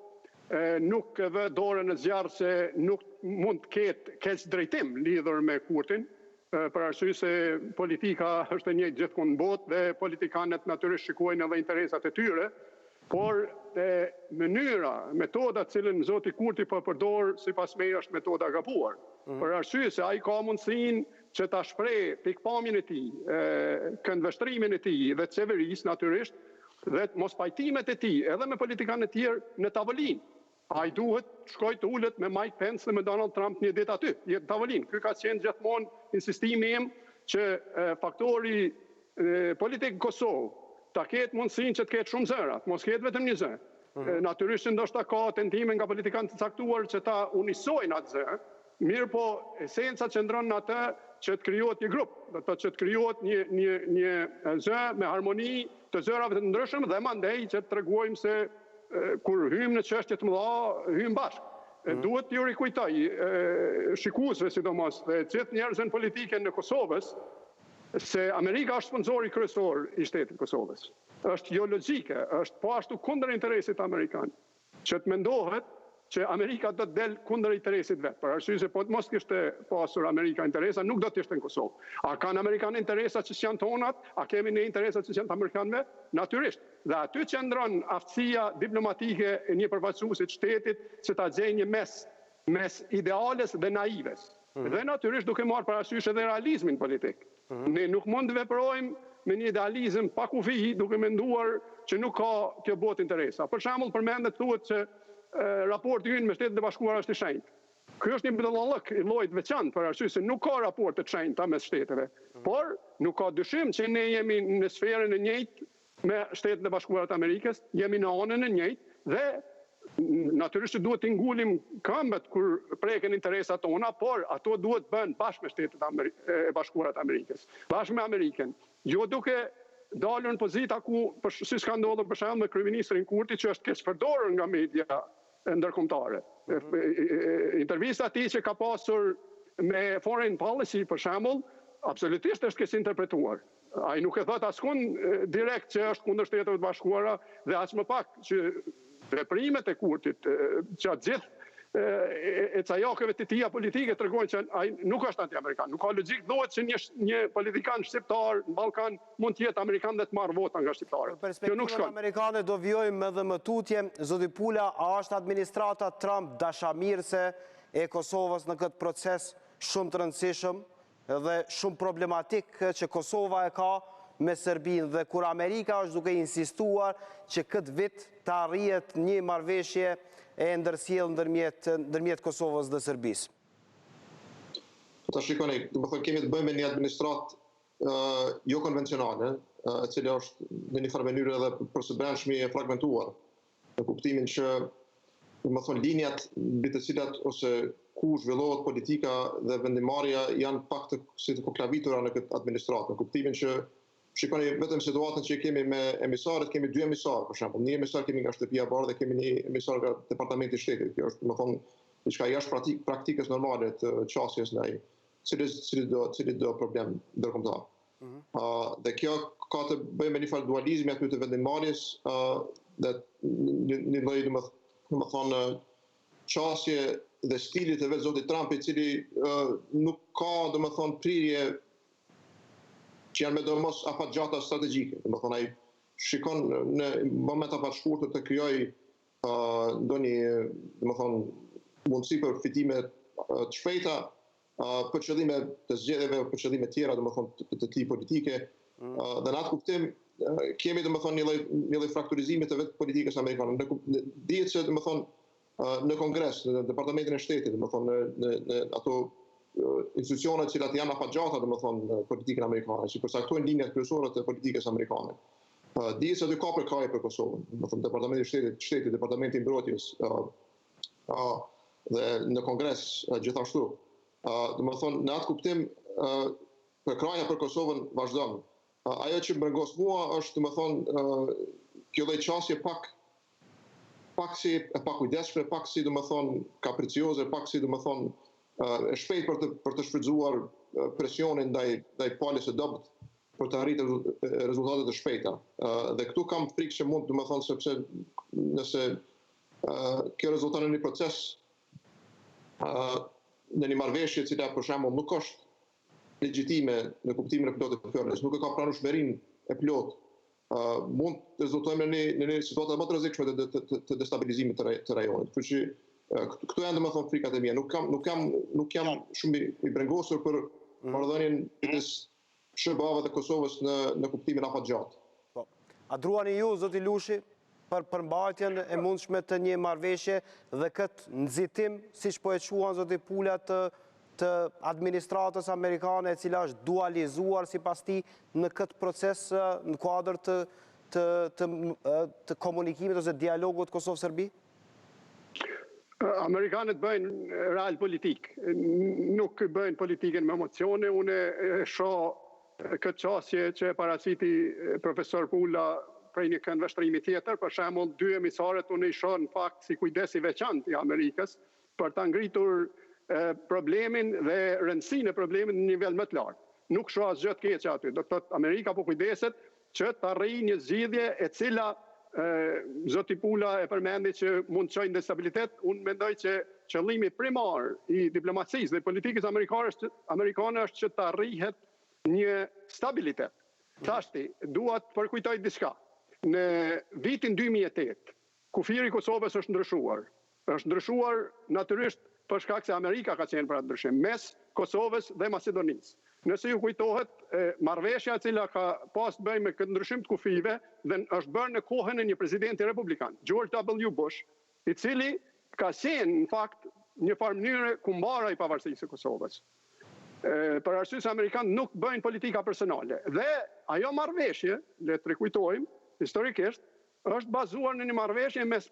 [SPEAKER 10] nuk e vë dorën në zjarr se nuk mund të ketë keq drejtim lidhur me Kurtin, për arsye se politika është e njëjtë gjithmonë në botë dhe politikanët natyrisht shikojnë edhe interesat e tyre. Por mënyra, metoda cilën zoti Kurti po përdor sipas meje është metoda e gabuar. Për arsye se ai ka mundësinë që ta shpreh pikpamjen e tij, këndvështrimin e tij dhe të qeverisë natyrisht dhe mos pajtimet e tij edhe me politikanë të tjerë në tavolinë. Ai duhet shkoj të ulet me Mike Pence dhe me Donald Trump një ditë aty, në tavolinë. Ky ka qenë gjithmonë insistimi im që faktori politik Kosovë ta ketë mundësinë që të ketë shumë zëra, mos ketë vetëm një zë. Natyrisht ndoshta ka tentime nga politikanë të caktuar që ta unisojnë atë zë, mirë po esenca qëndron në atë që të krijohet një grup, do të thotë që të krijohet një zë me harmoni të zërave të ndryshëm dhe mandej që të tregojmë se kur hymë në çështje të mëdha, hymë bashkë. Duhet t'ju rikujtoj shikuesve sidomos dhe gjithë njerëzën politike në Kosovës se Amerika është sponsori kryesor i shtetit Kosovës. Është jo logjike, është po ashtu kundër interesit amerikan. Që të mendohet që Amerika do të del kundër interesit vet, për arsye se po mos kishte pasur Amerika interesa, nuk do të ishte në Kosovë. A kanë amerikanë interesa që janë tonat, a kemi ne interesa që janë të amerikanëve? Natyrisht. Dhe aty qëndron aftësia diplomatike e një përfaqësuesi të shtetit që ta gjejë një mes ideales dhe naives. Dhe natyrisht duke marrë parasysh edhe realizmin politik. Ne nuk mund të veprojmë me një idealizëm pa kufi duke menduar që nuk ka kjo botë interesa. Për shembull, përmendet thuhet që raporti ynë me Shtetet e Bashkuara është i shenjtë. Ky është një bëdallëk i llojit veçantë për arsye se nuk ka raporte të shenjta mes shteteve. Por nuk ka dyshim që ne jemi në sferën e njëjtë me Shtetet e Bashkuara të Amerikës, jemi në anën e njëjtë dhe natyrisht duhet të ngulim këmbët kur preken interesat tona, por ato duhet bën bashkë me Shtetet e Bashkuara të Amerikës, bashkë me Amerikën. Jo duke dalur në pozita ku, si ka ndodhur për shembull me kryeministrin Kurti, që është keq përdorur nga media ndërkombëtare. Intervista e tij që ka pasur me Foreign Policy për shembull, absolutisht është keq interpretuar. Ai nuk e thot askund direkt që është kundër Shteteve të Bashkuara dhe as më pak që veprimet e Kurtit që atë gjithë e cajakeve të tia politike tregojnë që ai nuk është anti-amerikan. Nuk ka logjik thuhet që një politikan shqiptar në Ballkan mund të jetë amerikan dhe të marrë vota nga shqiptarët.
[SPEAKER 1] Perspektivën amerikane do vjojmë edhe më tutje. Zoti Pula, a është administrata Trump dashamirëse e Kosovës në këtë proces shumë të rëndësishëm dhe shumë problematik që Kosova e ka me Serbinë dhe kur Amerika është duke insistuar që këtë vit të arrihet një marrëveshje e ndërsjellë ndërmjet Kosovës dhe Serbisë?
[SPEAKER 11] Ta shikoni, do të thonë kemi të bëjmë me një administratë jo konvencionale, e cila është në një farë mënyrë edhe për së brendshmi e fragmentuar, në kuptimin që do të thonë linjat mbi të cilat ose ku zhvillohet politika dhe vendimarrja janë pak të koklavitura në këtë administratë, në kuptimin që shikoni vetëm situatën që kemi me emisarët, kemi dy emisarë, për shembull. Një emisar kemi nga Shtëpia e Bardhë dhe kemi një emisar nga Departamenti i Shtetit. Kjo është, domethënë, diçka jashtë praktikës normale të qasjes ndaj cili do problem ndërkombëtar. Dhe kjo ka të bëjë me një farë dualizmi aty të vendimmarrjes dhe një lloj domethënë qasje dhe stilit të vetë zotit Trump, i cili nuk ka domethënë prirje që janë me domos afatgjata strategjike. Domethënë ai shikon në momenta pa shkurtër të krijojë ndonjë domethënë mundësi për fitime të shpejta për qëllime të zgjedhjeve, për qëllime tjera domethënë të tij politike, Dhe në atë kuptim kemi domethënë një lloj frakturizimi të vetë politikës amerikane. Dihet se domethënë në Kongres, në Departamentin e Shtetit, domethënë në ato institucionet që janë afatgjata domethënë në politikën amerikane, që përcaktojnë linjat kryesore të politikës amerikane. Dihet se aty ka përkraje për Kosovën, domethënë Departamenti i Shtetit, Departamenti i Mbrojtjes dhe në Kongres gjithashtu. Domethënë në atë kuptim përkraja për Kosovën vazhdon. Ajo që më rëngos mua është domethënë kjo lloj çësje pak si e pakujdesshme, pak si domethënë kapricioze, pak si domethënë e shpejt për të shfrytzuar presionin ndaj palës së dobët për të arritur rezultate të shpejta. Dhe këtu kam frikë që mund domethënë sepse nëse kjo rezulton në një proces në një marrëveshje e cila për shembull nuk është legjitime në kuptimin e plotë të fjalës, nuk e ka pranueshmërinë e plotë, mund të rezultojmë në një situatë më të rrezikshme të destabilizimit të rajonit. Kështu që këto janë domethënë frikat e mia. Nuk jam shumë i brengosur për marrëdhënien midis SBA-ve dhe Kosovës në kuptimin afatgjatë.
[SPEAKER 1] A druani ju, zoti Lushi, për përmbajtjen e mundshme të një marrëveshje dhe këtë nxitim, siç po e quan zoti Pula, të administratës amerikane e cila është dualizuar sipas tij në këtë proces në kuadër të komunikimit ose dialogut Kosovë-Serbi?
[SPEAKER 10] Amerikanët bëjnë real politik, nuk bëjnë politikën me emocione. Unë shoh këtë çështje që paraqiti profesor Pula prej një këndvështrimi tjetër, për shembull, dy emisorët unë i shoh në fakt si kujdes i veçantë i Amerikës për ta ngritur problemin dhe rëndësinë e problemit në nivel më të lartë. Nuk shoh asgjë të keq aty. Do të thotë Amerika po kujdeset që të arrijë një zgjidhje e cila zoti Pula e përmendi që mund të çojë destabilitet. Unë mendoj që qëllimi primar i diplomacisë dhe politikës amerikane është që të arrihet një stabilitet. Tashti, dua të përkujtoj diçka. Në vitin 2008, kufiri i Kosovës është ndryshuar. Është ndryshuar natyrisht për shkak se Amerika ka qenë për atë ndryshim mes Kosovës dhe Maqedonisë. Nëse ju kujtohet, marrëveshja e cila ka pas të bëjë me këtë ndryshim të kufive dhe është bërë në kohën e një presidenti republikan, George W. Bush, i cili ka qenë në fakt një farë mënyrë kumbara i pavarësisë së Kosovës. Për arsye se amerikanët nuk bëjnë politika personale. Dhe ajo marrëveshje, le të rikujtojmë, historikisht, është bazuar në një marrëveshje mes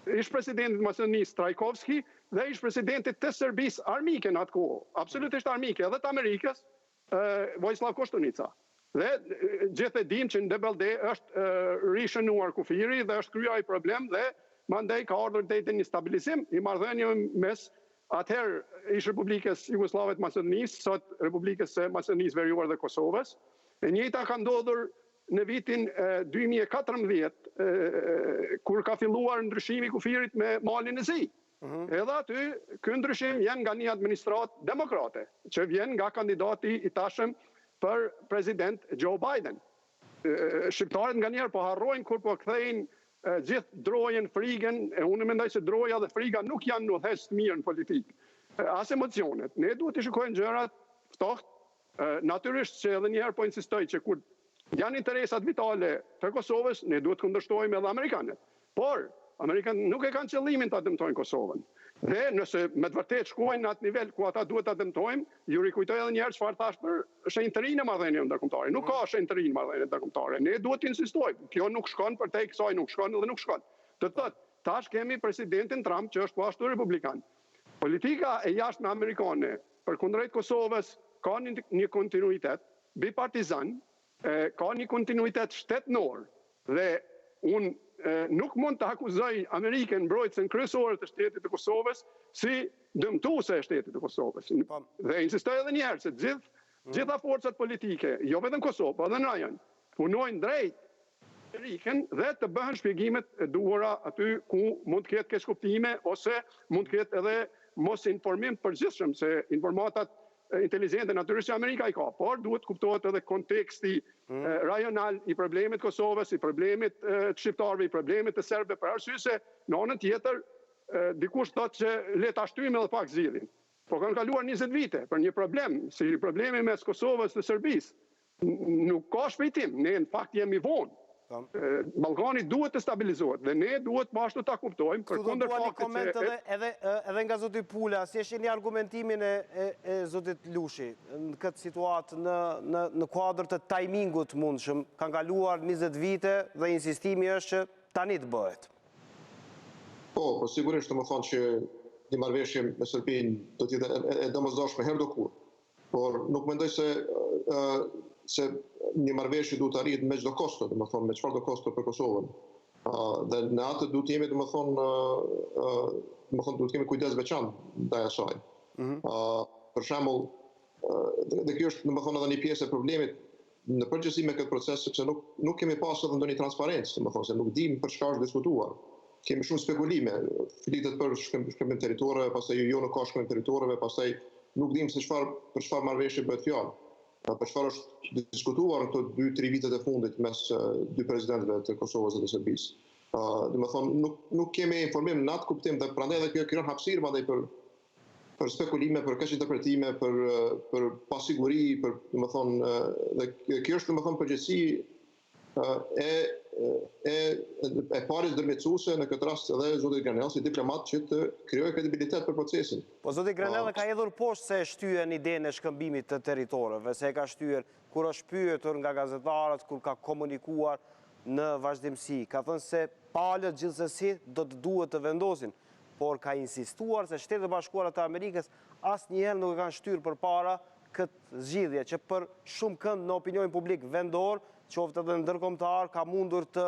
[SPEAKER 10] ish-presidentit Maqedonisë Trajkovski dhe ish-presidentit të Serbisë armike në atë kohë, absolutisht armike, edhe të Amerikës, Vojislav Koštunica. Dhe gjithë e dim që në Debelde është rishënuar kufiri dhe është kryer ai problem dhe mandej ka ardhur deri një stabilizim i marrëdhënieve mes atëherë ish Republikës Jugoslave të Maqedonisë, sot Republikës së Maqedonisë Veriuar dhe Kosovës. E njëjta ka ndodhur në vitin 2014, kur ka filluar ndryshimi i kufirit me Malin e Zi. Edhe aty, ky ndryshim vjen nga një administratë demokrate, që vjen nga kandidati i tashëm për president Joe Biden. Shqiptarët nganjëherë po harrojnë kur po kthejnë gjithë drojen, frigën, e unë mendoj se droja dhe friga nuk janë udhëheqës të mirë në politikë. As emocionet. Ne duhet të shikojmë gjërat ftohtë. Natyrisht që edhe një herë po insistoj që kur janë interesat vitale të Kosovës, ne duhet të kundërshtojmë edhe amerikanët. Por amerikanët nuk e kanë qëllimin ta dëmtojnë Kosovën. Dhe nëse me të vërtetë shkojnë në atë nivel ku ata duhet ta dëmtojmë, ju rikujtoj edhe një herë çfarë thash për shenjtërinë e marrëdhënieve ndërkombëtare. Nuk ka shenjtërinë marrëdhënie ndërkombëtare. Ne duhet të insistojmë. Kjo nuk shkon për te kësaj nuk shkon dhe nuk shkon. Të thotë, tash kemi presidentin Trump që është po ashtu republikan. Politika e jashtme amerikane përkundrejt Kosovës ka një kontinuitet bipartizan, ka një kontinuitet shtetënor dhe unë nuk mund të akuzoj Amerikën mbrojtësen kryesore të shtetit të Kosovës si dëmtuese e shtetit të Kosovës. Dhe insistoj edhe një herë se gjitha forcat politike, jo vetëm në Kosovë, por edhe në rajon, punojnë drejt Amerikën dhe të bëhen shpjegimet e duhura aty ku mund të ketë keqkuptime ose mund të ketë edhe mos informim përgjithshëm, se informatat inteligente natyrisht që Amerika i ka, por duhet kuptohet edhe konteksti rajonal i problemit Kosovës, i problemit të shqiptarëve, i problemit të serbëve, për arsye se në anën tjetër dikush thotë që le ta shtyjmë edhe pak zgjidhjen. Po kanë kaluar 20 vite për një problem, si problemi mes Kosovës dhe Serbisë. Nuk ka shpejtim, ne në fakt jemi vonë. Ballkani duhet të stabilizohet dhe ne duhet bashkë ta kuptojmë për kundër faktit
[SPEAKER 1] që edhe nga zoti Pula, si e shihni argumentimin e zotit Lushi në këtë situatë në kuadër të tajmingut mundshëm, kanë kaluar 20 vite dhe insistimi është që tani të bëhet.
[SPEAKER 11] Po sigurisht të më thonë që një marrëveshje me Serbinë do të jetë e domosdoshme herë do kur. Por nuk mendoj se një marrëveshje duhet të arrihet me çdo kosto, domethënë me çfarë do kosto për Kosovën. Dhe në atë duhet jemi domethënë duhet të kemi kujdes veçantë ndaj asaj. Për shembull, dhe kjo është domethënë edhe një pjesë e problemit në përgjithësi me këtë proces, sepse nuk kemi pasur edhe ndonjë transparencë, domethënë se nuk dimë për çfarë është diskutuar. Kemi shumë spekulime, flitet për shkëmbim territoreve, pastaj jo nuk ka shkëmbim territoreve, pastaj nuk dimë se për çfarë marrëveshje bëhet fjalë. Për çfarë është diskutuar në këto 2-3 vitet e fundit mes dy presidentëve të Kosovës dhe të Serbisë. Domethënë nuk kemi informim në atë kuptim dhe prandaj edhe kjo krijon hapësirë mandej për spekulime, për keq interpretime, për pasiguri, për domethënë dhe kjo është domethënë përgjegjësi e paris ndërmjetësuese në këtë rast edhe zoti Granell si diplomat që të krijojë kredibilitet për procesin.
[SPEAKER 1] Po zoti Granell ka hedhur poshtë se e shtyen idenë e shkëmbimit të territoreve, se e ka shtyer kur është pyetur nga gazetarët, kur ka komunikuar në vazhdimsi. Ka thënë se palët gjithsesi do të duhet të vendosin, por ka insistuar se Shtetet e Bashkuara të Amerikës asnjëherë nuk e kanë shtyrë përpara këtë zgjidhje që për shumë kënd në opinionin publik vendor, qoftë edhe ndërkombëtar, ka mundur të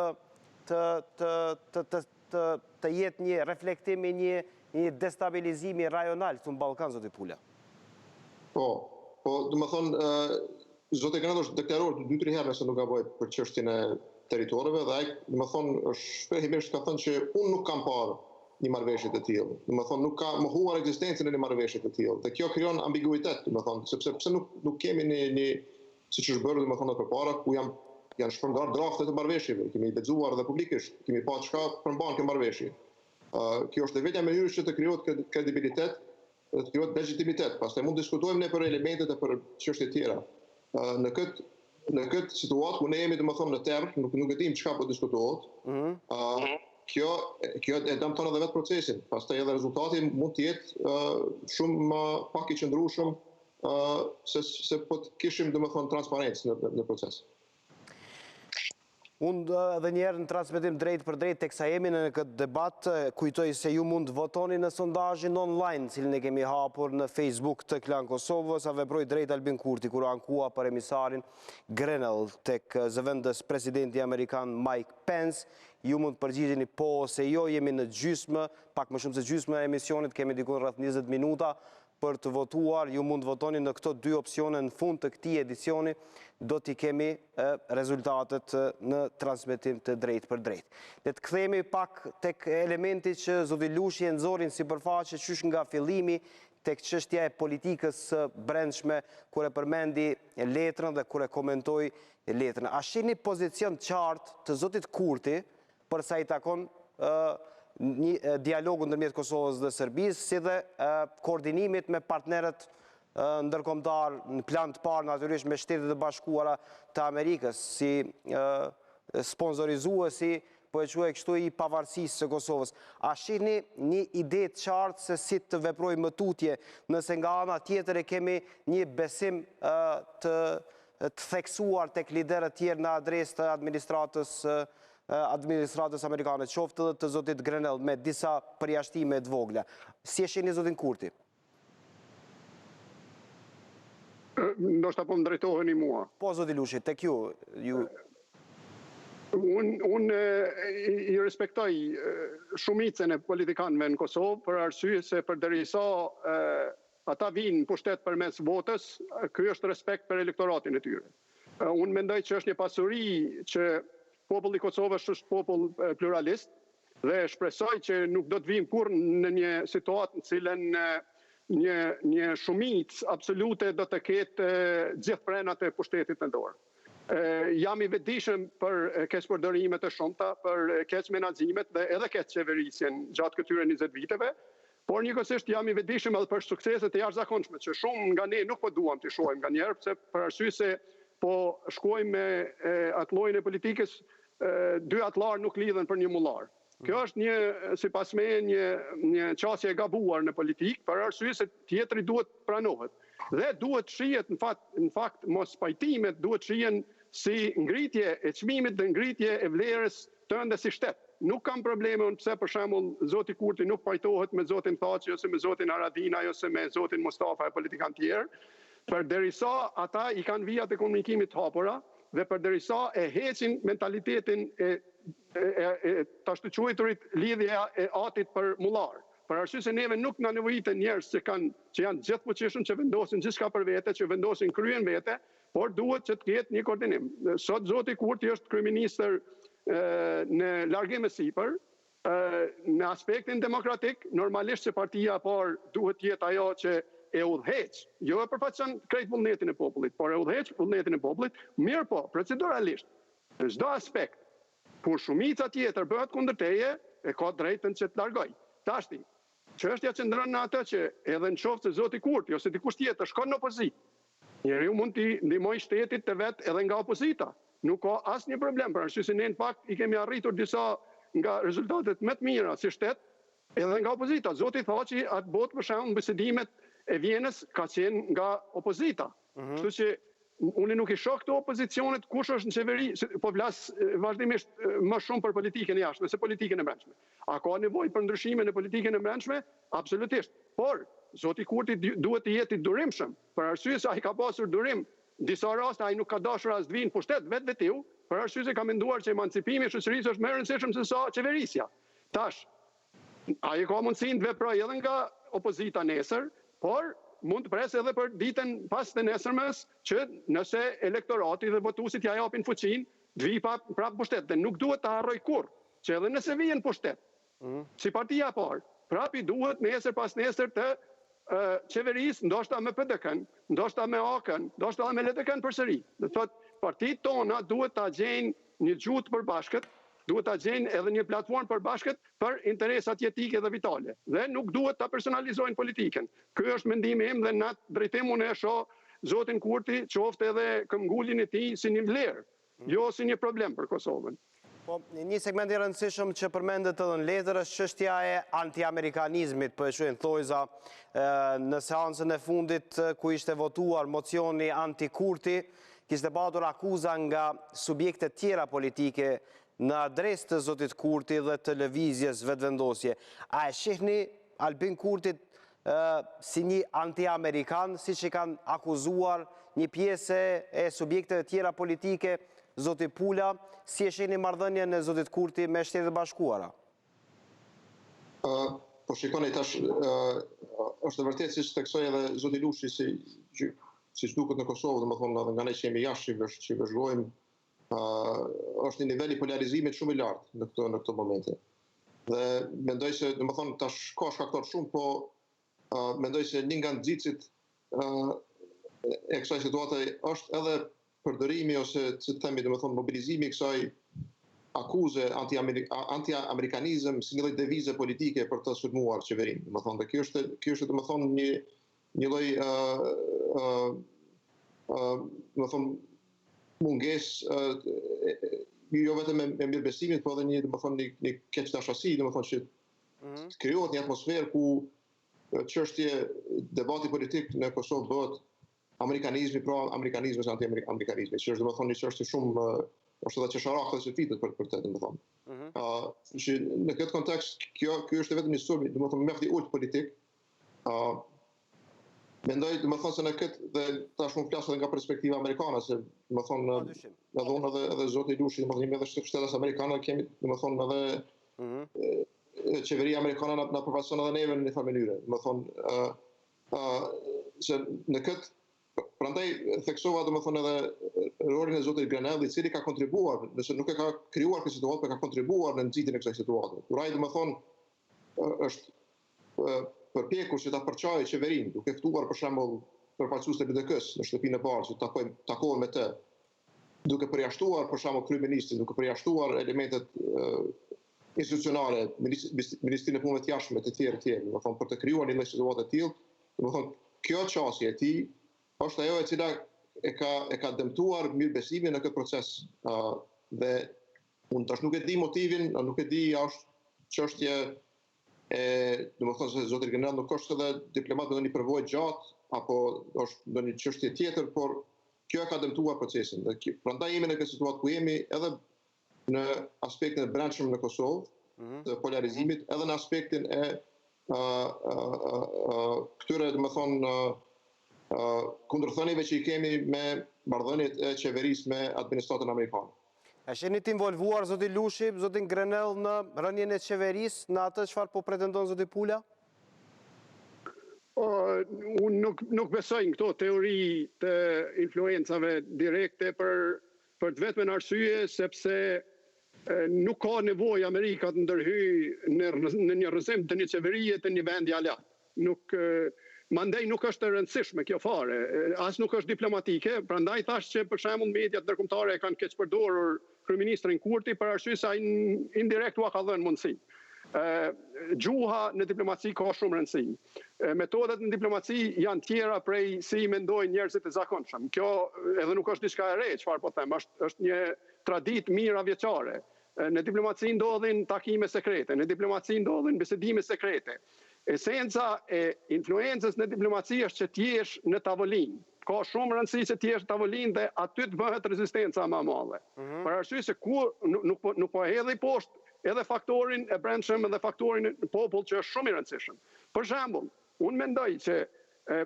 [SPEAKER 1] jetë një reflektim i një destabilizimi rajonal këtu në Ballkan, zoti Pula.
[SPEAKER 11] Po, domethënë zoti Granell është deklaruar 2-3 herë se nuk gaboj për çështjen e territoreve dhe ai domethënë është shpehimisht ka thënë që unë nuk kam parë një marrëveshje të tillë. Domethënë nuk ka mohuar ekzistencën e një marrëveshje të tillë. Dhe kjo krijon ambiguitet, domethënë, sepse pse nuk kemi një siç është bërë domethënë përpara ku janë shpërndar drafte të marrëveshjeve, kemi lexuar dhe publikisht, kemi pa çka përmban kjo marrëveshje. Kjo është vetëm mënyrë që të krijohet kredibilitet, të krijohet legitimitet. Pastaj mund të diskutojmë ne për elementet e për çështje të tjera. Në këtë situatë ku ne jemi domethënë në terr, nuk e dim çka po diskutohet. Kjo e dëmton edhe vetë procesin. Pastaj edhe rezultati mund të jetë shumë pak i qëndrueshëm se po të kishim domethënë transparencë në proces.
[SPEAKER 1] Unë edhe njerë në transmitim drejt për drejt teksa jemi në këtë debat, kujtoj se ju mund votoni në sondazhin online, cilin e kemi hapur në Facebook të Klan Kosovës, a veproj drejt Albin Kurti, kur ankua për emisarin Grenell tek zëvendës presidenti Amerikan Mike Pence. Ju mund përgjigjeni po ose jo, jemi në gjysmë, pak më shumë se gjysmë e emisionit, kemi dikun rreth 20 minuta për të votuar. Ju mund votoni në këto dy opsione në fund të këtij edicioni, do t'i kemi rezultatet në transmitim të drejt për drejt. Le të kthehemi pak tek elementi që zoti Lushi e nxorin sipërfaqe qysh nga fillimi tek çështja e politikës së brendshme, kur e përmendi letrën dhe kur e komentoi letrën. A shihni pozicion qartë të zotit Kurti për sa i takon një dialogu ndërmjet Kosovës dhe Serbisë, si dhe koordinimit me partnerët ndërkombëtar në plan të parë natyrisht me Shtetet e Bashkuara të Amerikës, si sponsorizuesi, po e quaj kështu, i pavarësisë së Kosovës. A shihni një ide të qartë se si të veproj më tutje, nëse nga ana tjetër e kemi një besim të theksuar tek liderët tjerë në adresë të administratës amerikane, qoftë edhe të zotit Grenell me disa përjashtime të vogla. Si e shihni zotin Kurti?
[SPEAKER 10] Ndoshta po më drejtoheni mua.
[SPEAKER 1] Po, zoti Lushi, tek ju.
[SPEAKER 10] Unë i respektoj shumicën e politikanëve në Kosovë për arsye se përderisa ata vinë pushtet përmes votës, ky është respekt për elektoratin e tyre. Unë mendoj që është një pasuri që populli i Kosovës është popull pluralist dhe shpresoj që nuk do të vijmë kurrë në një situatë në cilën një shumicë absolute do të ketë gjithë prenat e pushtetit në dorë. Jam i vetëdijshëm për keqpërdorimet e shumta, për keq menaxhimet dhe edhe keq qeverisjen gjatë këtyre 20 viteve, por njëkohësisht jam i vetëdijshëm edhe për sukseset e jashtëzakonshme që shumë nga ne nuk po duam të shohim nganjëherë, pse për arsye se po shkojmë me atë llojin e politikës, dy atlar nuk lidhen për një mullar. Kjo është sipas me një qasje e gabuar në politikë, për arsye se tjetri duhet pranohet. Dhe duhet shihet në fakt mos pajtimet duhet shihen si ngritje e çmimit dhe ngritje e vlerës tënde si shtet. Nuk kam probleme unë pse për shembull zoti Kurti nuk pajtohet me zotin Thaçi ose me zotin Haradinaj ose me zotin Mustafa e politikan tjerë, përderisa ata i kanë vijat e komunikimit hapura dhe përderisa e heqin mentalitetin e tash të quajturit lidhja e atit për mullar. Për arsye se neve nuk na nevojitet njerëz që janë gjithfuqishëm, që vendosin gjithçka për vete, që vendosin kryen vete, por duhet që të ketë një koordinim. Sot zoti Kurti është kryeministër në largim e sipër, në aspektin demokratik, normalisht që partia e parë duhet jetë ajo që e udhëheq, jo e përfaqëson krejt vullnetin e popullit, por e udhëheq vullnetin e popullit, mirë po, proceduralisht, në çdo aspekt, kur shumica tjetër bëhet kundër teje, e ka drejtën që të largoj. Tashti, çështja qëndron në atë që edhe në qoftë se zoti Kurti ose dikush tjetër shkon në opozitë, njeriu mund t'i ndihmojë shtetit të vet edhe nga opozita. Nuk ka asnjë problem, për arsye se ne në fakt i kemi arritur disa nga rezultatet më të mira si shtet, edhe nga opozita. Zoti Thaçi atë botë për shembull bisedimet e Vjenës ka qenë nga opozita. Kështu që unë nuk i shoh këto opozicionet kush është në qeveri, po flas vazhdimisht më shumë për politikën e jashtme se politikën e brendshme. A ka nevojë për ndryshime në politikën e brendshme? Absolutisht. Por zoti Kurti duhet të jetë i durimshëm, për arsye se ai ka pasur durim. Disa raste ai nuk ka dashur as të vinë pushtet vetiu, për arsye se ka menduar që emancipimi i shoqërisë është më i rëndësishëm se sa qeverisja. Tash, ai ka mundësinë të veprojë edhe nga opozita nesër, por mund të presë edhe për ditën pas të nesërmes që nëse elektorati dhe votuesit ja japin fuqinë, të vi prapë pushtet. Dhe nuk duhet të harroj kurrë që edhe nëse vijnë pushtet, si partia e parë, prapë i duhet nesër pas nesër të qeverisë, ndoshta me PDK-n, ndoshta me AK-n, ndoshta me LDK-n përsëri. Do thotë, partitë tona duhet ta gjejnë një gjuhë të përbashkët, duhet ta gjejnë edhe një platformë përbashkët për interesat jetike dhe vitale. Dhe nuk duhet ta personalizojnë politikën. Ky është mendimi im dhe në atë drejtim unë e shoh zotin Kurti qoftë edhe këmbgulin e tij si një vlerë, jo si një problem për Kosovën.
[SPEAKER 1] Po, një segment i rëndësishëm që përmendet edhe në letër është çështja e antiamerikanizmit, po e shohim thojza në seancën e fundit ku ishte votuar mocioni anti-Kurti, kishte patur akuza nga subjekte tjera politike në adresë të zotit Kurti dhe të lëvizjes vetëvendosje. A e shihni Albin Kurtit si një anti-amerikan, siç i kanë akuzuar një pjesë e subjekteve tjera politike, zoti Pula, si e shihni marrëdhënien e zotit Kurti me Shtetet e Bashkuara?
[SPEAKER 11] Po shikoni tash, është e vërtetë siç theksoi edhe zoti Lushi siç duket në Kosovë, domethënë edhe nga ne që jemi jashtë që vëzhgojmë, është një nivel i polarizimit shumë i lartë në këto momente. Dhe mendoj se domethënë tash ka shkaktor shumë, po mendoj se një nga nxitësit e kësaj situate është edhe përdorimi ose si të themi domethënë mobilizimi i kësaj akuze anti-amerikanizëm si një lloj devize politike për të sulmuar qeverinë. Domethënë dhe ky është domethënë një lloj domethënë mungesë jo vetëm me mirëbesimit, por edhe një keqdashësi, domethënë që krijohet një atmosferë ku çështje debati politik në Kosovë bëhet amerikanizmi pra amerikanizmi ose anti-amerikanizmi, që është domethënë një çështje shumë është edhe çesharakë të fitet për të domethënë. Që në këtë kontekst ky është vetëm një sulm, domethënë mjaft i ulët politik. Mendoj domethënë se në këtë dhe tash mund flas edhe nga perspektiva amerikane, se domethënë edhe unë edhe zoti Lushi, domethënë jemi edhe shtetas amerikanë, kemi domethënë edhe qeveria amerikane na përfaqëson edhe neve në një farë mënyrë. Domethënë se në këtë prandaj theksova domethënë edhe rolin e zotit Grenelli, i cili ka kontribuar, nëse nuk e ka krijuar këtë situatë, por ka kontribuar në nxitjen e kësaj situate. Kur ai domethënë është përpjekur që ta përçojë qeverinë, duke ftuar për shembull përfaqësues të BDK-s në shtëpinë e parë që takohen me të, duke përjashtuar për shembull kryeministin, duke përjashtuar elementet institucionale, Ministrinë e Punëve të Jashtme të tjerë, domethënë për të krijuar një situate të tillë, domethënë kjo çështje e tij është ajo e cila e ka dëmtuar mirëbesimin në këtë proces. Dhe unë tash nuk e di motivin, nuk e di është çështje domethënë se zoti Grenell nuk është edhe diplomat me një përvojë gjatë apo është ndonjë çështje tjetër, por kjo e ka dëmtuar procesin. Dhe prandaj jemi në këtë situatë ku jemi edhe në aspektin e brendshëm në Kosovë, të polarizimit, edhe në aspektin e këtyre domethënë kundërthënieve që i kemi me marrëdhëniet e qeverisë me administratën amerikane.
[SPEAKER 1] A jeni të involvuar zoti Lushi, zotin Grenell në rënien e qeverisë, në atë çfarë po pretendon zoti Pula?
[SPEAKER 10] Unë nuk besoj në këto teori të influencave direkte për të vetmen arsye, sepse nuk ka nevojë Amerika të ndërhyjë në një rrëzim të një qeverie të një vendi alat. Mandej nuk është e rëndësishme kjo fare, as nuk është diplomatike, prandaj thash që për shembull mediat ndërkombëtare e kanë keq përdorur kryeministrin Kurti për arsye se ai indirekt ua ka dhënë mundësi. Gjuha në diplomaci ka shumë rëndësi. Metodat në diplomaci janë tjera prej si mendojnë njerëzit e zakonshëm. Kjo edhe nuk është diçka e re, çfarë po them, është një traditë mirë vjeçare. Në diplomaci ndodhin takime sekrete, në diplomaci ndodhin bisedime sekrete. Esenca e influencës në diplomaci është që t'jesh në tavolinë. Ka shumë rëndësi që t'jesh në tavolinë dhe aty të bëhet rezistenca më e madhe. Për arsye se nuk po hedhë poshtë edhe faktorin e brendshëm edhe faktorin e popull që është shumë i rëndësishëm. Për shembull, unë mendoj që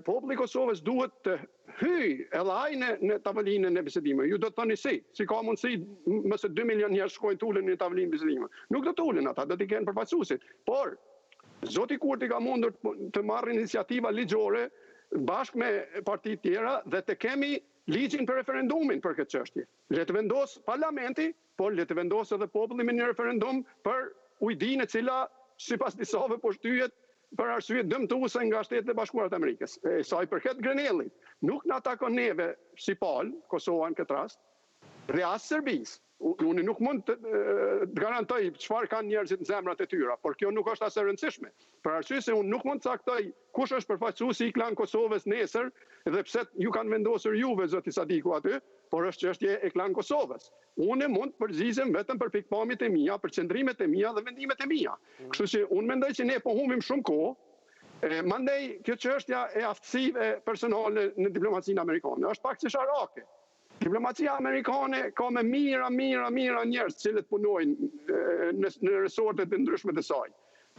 [SPEAKER 10] populli i Kosovës duhet të hyjë edhe ai në tavolinën e bisedimeve. Ju do të thoni si ka mundësi mëse 2 milion njerëz shkojnë të ulen në tavolinë e bisedimeve. Nuk do të ulen ata, do t'i kenë përfaqësuesit. Por zoti Kurti ka mundur të marrë iniciativa ligjore bashkë me parti tjera dhe të kemi ligjin për referendumin për këtë çështje. Le të vendos parlamenti, por le të vendos edhe populli me një referendum për ujdinë e cila sipas disave po shtyhet për arsye dëmtuese nga Shtetet e Bashkuara të Amerikës. Sa i përket Grenellit, nuk na takon neve si palë, Kosova në këtë rast, dhe as Serbisë. Unë nuk mund të garantoj çfarë kanë njerëzit në zemrat e tyra, por kjo nuk është as e rëndësishme. Për arsye se unë nuk mund të caktoj kush është përfaqësuesi i Klan Kosovës nesër dhe pse ju kanë vendosur juve zoti Sadiku aty, por është çështje e Klan Kosovës. Unë mund të përgjigjem vetëm për pikpamjet e mia, për qëndrimet e mia dhe vendimet e mia. Kështu që unë mendoj që ne po humbim shumë kohë. Mandej kjo çështja e aftësive personale në diplomacinë amerikane është pak çesharake. Diplomacia amerikane ka me mira njerëz cilët punojnë në resortet e ndryshme të saj.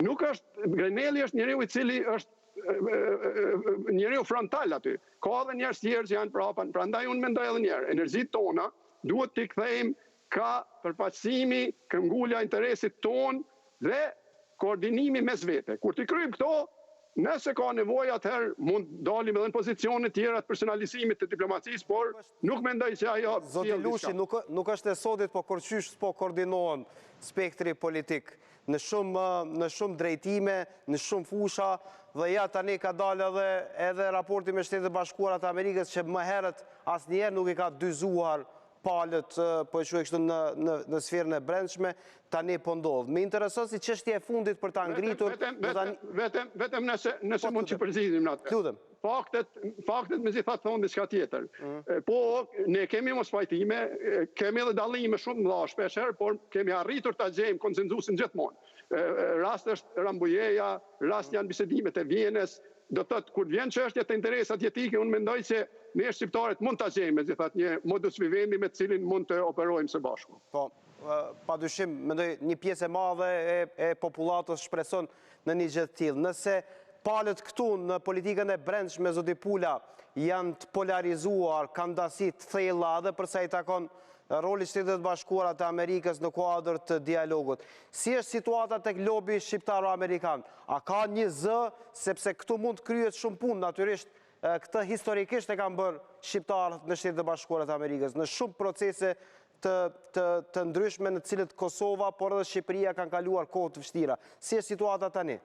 [SPEAKER 10] Nuk është, Grenelli është njeriu i cili është njeriu frontal aty. Ka edhe njerëz tjerë që janë prapa, prandaj unë mendoj edhe një herë, energjitë tona duhet t'i kthejmë ka përfaqësimi, këmbgulja e interesit ton dhe koordinimi mes vete. Kur t'i kryjmë këto, nëse ka nevojë atëherë mund dalim edhe në pozicione tjera të personalizimit të diplomacisë, por nuk mendoj që ajo...
[SPEAKER 1] Zoti Lushi, nuk është e sotit, po qysh po koordinohen spektri politik në shumë drejtime, në shumë fusha, dhe ja tani ka dalë edhe raporti me Shtetet e Bashkuara të Amerikës që më herët asnjëherë nuk i ka dyzuar palët, po e quaj kështu në sferën e brendshme, tani po ndodh. Më intereson si çështja e fundit për ta ngritur...
[SPEAKER 10] Vetëm nëse mund të përzihem në atë.
[SPEAKER 1] Lutem.
[SPEAKER 10] Faktet me si thonë diçka tjetër. Po, ne kemi mos pajtime, kemi edhe dallime shumë të mëdha shpeshherë, por kemi arritur ta gjejmë konsenzusin gjithmonë. Rast është Rambujeja, rast janë bisedimet e Vjenës. Do të thotë, kur vjen çështja të interesat jetike, unë mendoj se ne shqiptarët mund ta gjejmë megjithatë një modus vivendi me të cilin mund të operojmë së bashku.
[SPEAKER 1] Po, padyshim, mendoj një pjesë e madhe e popullatës shpreson në një gjë të tillë. Nëse palët këtu në politikën e brendshme, zoti Pula, janë të polarizuar, kanë dasi të thella edhe përsa i takon roli Shtetet Bashkuara të Amerikës në kuadër të dialogut. Si është situata tek lobi shqiptaro-amerikan? A ka një zë, sepse këtu mund të kryhet shumë punë, natyrisht këtë historikisht e kanë bërë shqiptarët në Shtetet Bashkuara të Amerikës, në shumë procese të ndryshme në cilët Kosova, por edhe Shqipëria kanë kaluar kohë të vështira. Si është situata tani?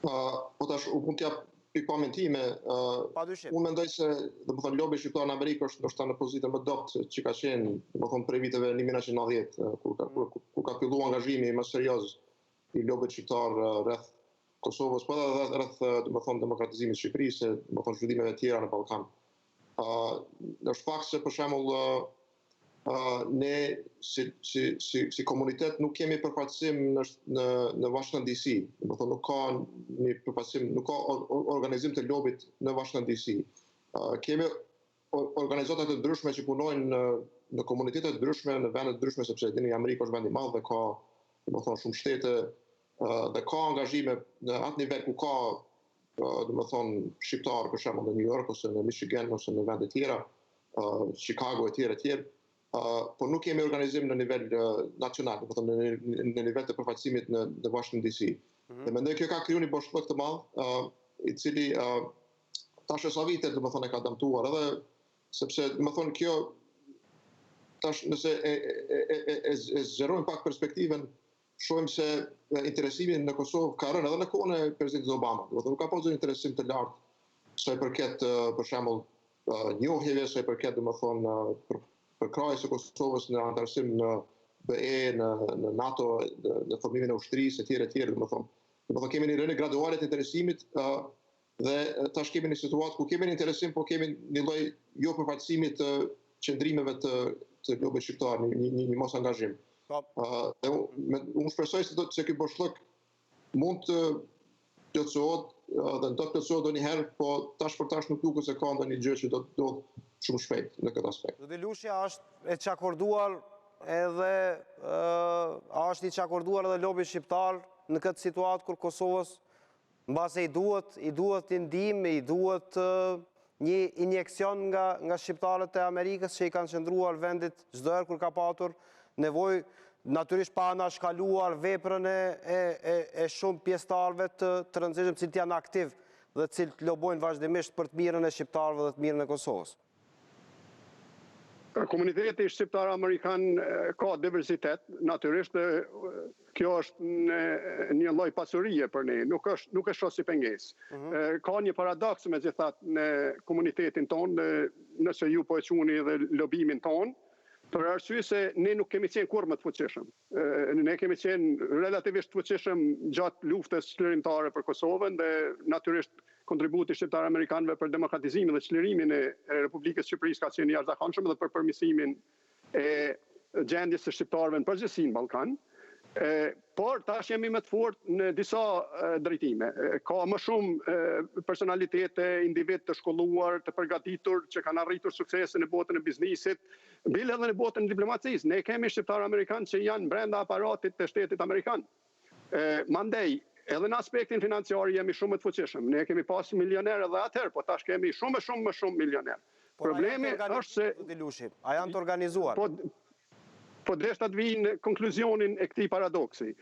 [SPEAKER 11] Po tash, unë t'ja pikpamjen time, unë mendoj se lobi shqiptar në Amerikë është ndoshta në pozitën më dobët që ka qenë prej viteve 1990, kur ka filluar angazhimi më serioz i lobit shqiptar rreth Kosovës, po edhe rreth demokratizimit të Shqipërisë, zhvillimeve të tjera në Ballkan. është fakt se për shembull ne si komunitet nuk kemi përfaqësim në Washington DC. Do të thonë nuk ka një përfaqësim, nuk ka organizim të lobit në Washington DC. Kemi organizata të ndryshme që punojnë në komunitete të ndryshme, në vende të ndryshme, sepse dini Amerika është vend i madh dhe ka, do të thonë, shumë shtete dhe ka angazhime në atë nivel ku ka, do të thonë, shqiptar për shembull në New York ose në Michigan ose në vende të tjera, Chicago e tjerë. Por nuk kemi organizim në nivel nacional, do të thonë në nivel të përfaqësimit në Washington DC. Dhe mendoj kjo ka kriju një boshllëk të madh, i cili tash sa vite, do të thonë, e ka dëmtuar edhe sepse, do të thonë, kjo tash nëse e zgjerojmë pak perspektiven, shohim se interesimi në Kosovë ka rënë edhe në kohën e presidentit Obama. Do të thonë, ka pasur interesim të lartë sa i përket për shembull njohjeve, sa i përket, do të thonë, përkrahjes së Kosovës në antarësim në BE, në NATO, në formimin e ushtrisë etj. Do të thonë, kemi një rënje graduale të interesimit dhe tash kemi një situatë ku kemi një interesim, por kemi një lloj jo përfaqësimi të qëndrimeve të lobit shqiptar, një mos angazhim. Unë shpresoj se ky boshllëk mund të plotësohet dhe do të plotësohet ndonjëherë, po tash për tash nuk duket se ka ndonjë gjë që do të ndodhë shumë shpejt në këtë aspekt.
[SPEAKER 1] Zoti Lushi, a është e çakorduar edhe lobi shqiptar në këtë situatë kur Kosovës mbase i duhet ndihmë, i duhet një injekcion nga shqiptarët e Amerikës që i kanë qëndruar vendit çdo herë kur ka patur nevojë, natyrisht pa anashkaluar veprën e shumë pjesëtarëve të rëndësishëm cilët janë aktiv dhe cilët lobojnë vazhdimisht për të mirën e shqiptarëve dhe të mirën e Kosovës.
[SPEAKER 10] Komuniteti shqiptar-amerikan ka diversitet, natyrisht kjo është një lloj pasurie për ne, nuk është shoh si pengesë. Ka një paradoks megjithatë në komunitetin tonë, nëse ju po e quheni edhe lobimin tonë, për arsye se ne nuk kemi qenë kurrë më të fuqishëm. Ne kemi qenë relativisht të fuqishëm gjatë luftës çlirimtare për Kosovën dhe natyrisht kontributi shqiptar-amerikanëve për demokratizimin dhe çlirimin e Republikës Shqipërisë ka qenë i jashtëzakonshëm dhe për përmirësimin e gjendjes së shqiptarëve në përgjithësi në Ballkan. Por tash jemi më të fortë në disa drejtime. Ka më shumë personalitete, individ të shkolluar, të përgatitur që kanë arritur suksese në botën e biznesit, bile edhe në botën e diplomacisë. Ne kemi shqiptar-amerikanë që janë brenda aparatit të shtetit amerikan. Mandej, edhe në aspektin financiar jemi shumë të fuqishëm. Ne kemi pas milionerë edhe atëherë, po tash kemi shumë më shumë milionerë. Problemi është se
[SPEAKER 1] a janë të organizuar?
[SPEAKER 10] Po deshta të vijë në konkluzionin e këtij paradoksi.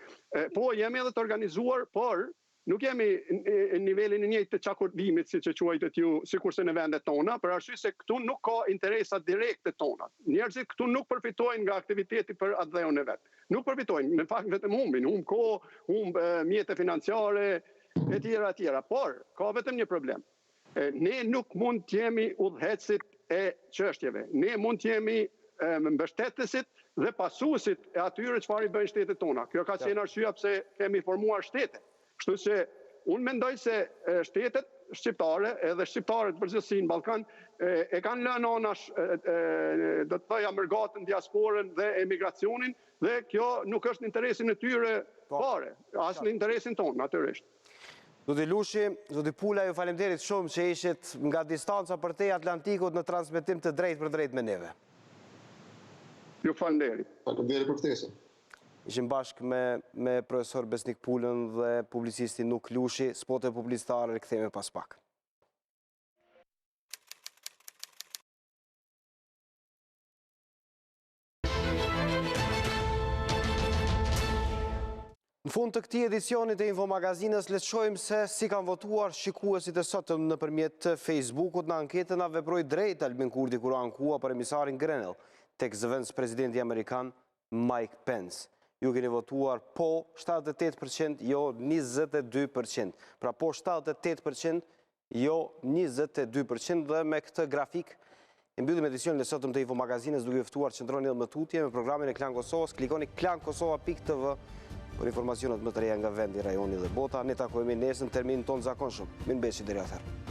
[SPEAKER 10] Po jemi edhe të organizuar, por nuk jemi në nivelin e njëjtë të çakordimit, siç e quajtet ju, sikurse në vendet tona, për arsye se këtu nuk ka interesa direkte tona. Njerëzit këtu nuk përfitojnë nga aktiviteti për atë dheun e vet. Nuk përfitojnë, në fakt vetëm humbin, kohë, mjete financiare etj. Por ka vetëm një problem. Ne nuk mund të jemi udhëhecit e çështjeve. Ne mund të jemi mbështetësit dhe pasuesit e atyre çfarë i bëjnë shtetet tona. Kjo ka qenë arsyeja pse kemi formuar shtete. Kështu që unë mendoj se shtetet shqiptare edhe shqiptarët përgjithësi në Ballkan e kanë lënë anash, do të thoya, mërgatën, diasporën dhe emigracionin dhe kjo nuk është në interesin e tyre fare, as në interesin tonë natyrisht.
[SPEAKER 1] Zoti Lushi, zoti Pula, ju faleminderit shumë që ishit nga distanca përtej Atlantikut në transmetim të drejtë për drejtë me neve.
[SPEAKER 10] Ju faleminderit.
[SPEAKER 11] Faleminderit për ftesën.
[SPEAKER 1] Ishim bashkë me profesor Besnik Pulën dhe publicisti Nuk Lushi, spote publicitare rikthehemi pas pak. Në fund të këtij edicionit e Infomagazinës, le të shohim se si kanë votuar shikuesit e sotëm nëpërmjet Facebookut. Në anketën veproi drejt Albin Kurti kur ankua për emisarin Grenell tek zëvendës presidenti amerikan Mike Pence. Ju keni votuar po 78%, jo 22%. Pra po 78%, jo 22%, dhe me këtë grafik e mbyllim edicionin e sotëm të Infomagazinës duke ftuar qëndroni edhe më tutje me programin e Klan Kosovës. Klikoni klankosova.tv për informacionet më të reja nga vendi, rajoni dhe bota. Ne takojmë nesër në terminin ton zakonshëm. Mirëmbëjtje deri atëherë.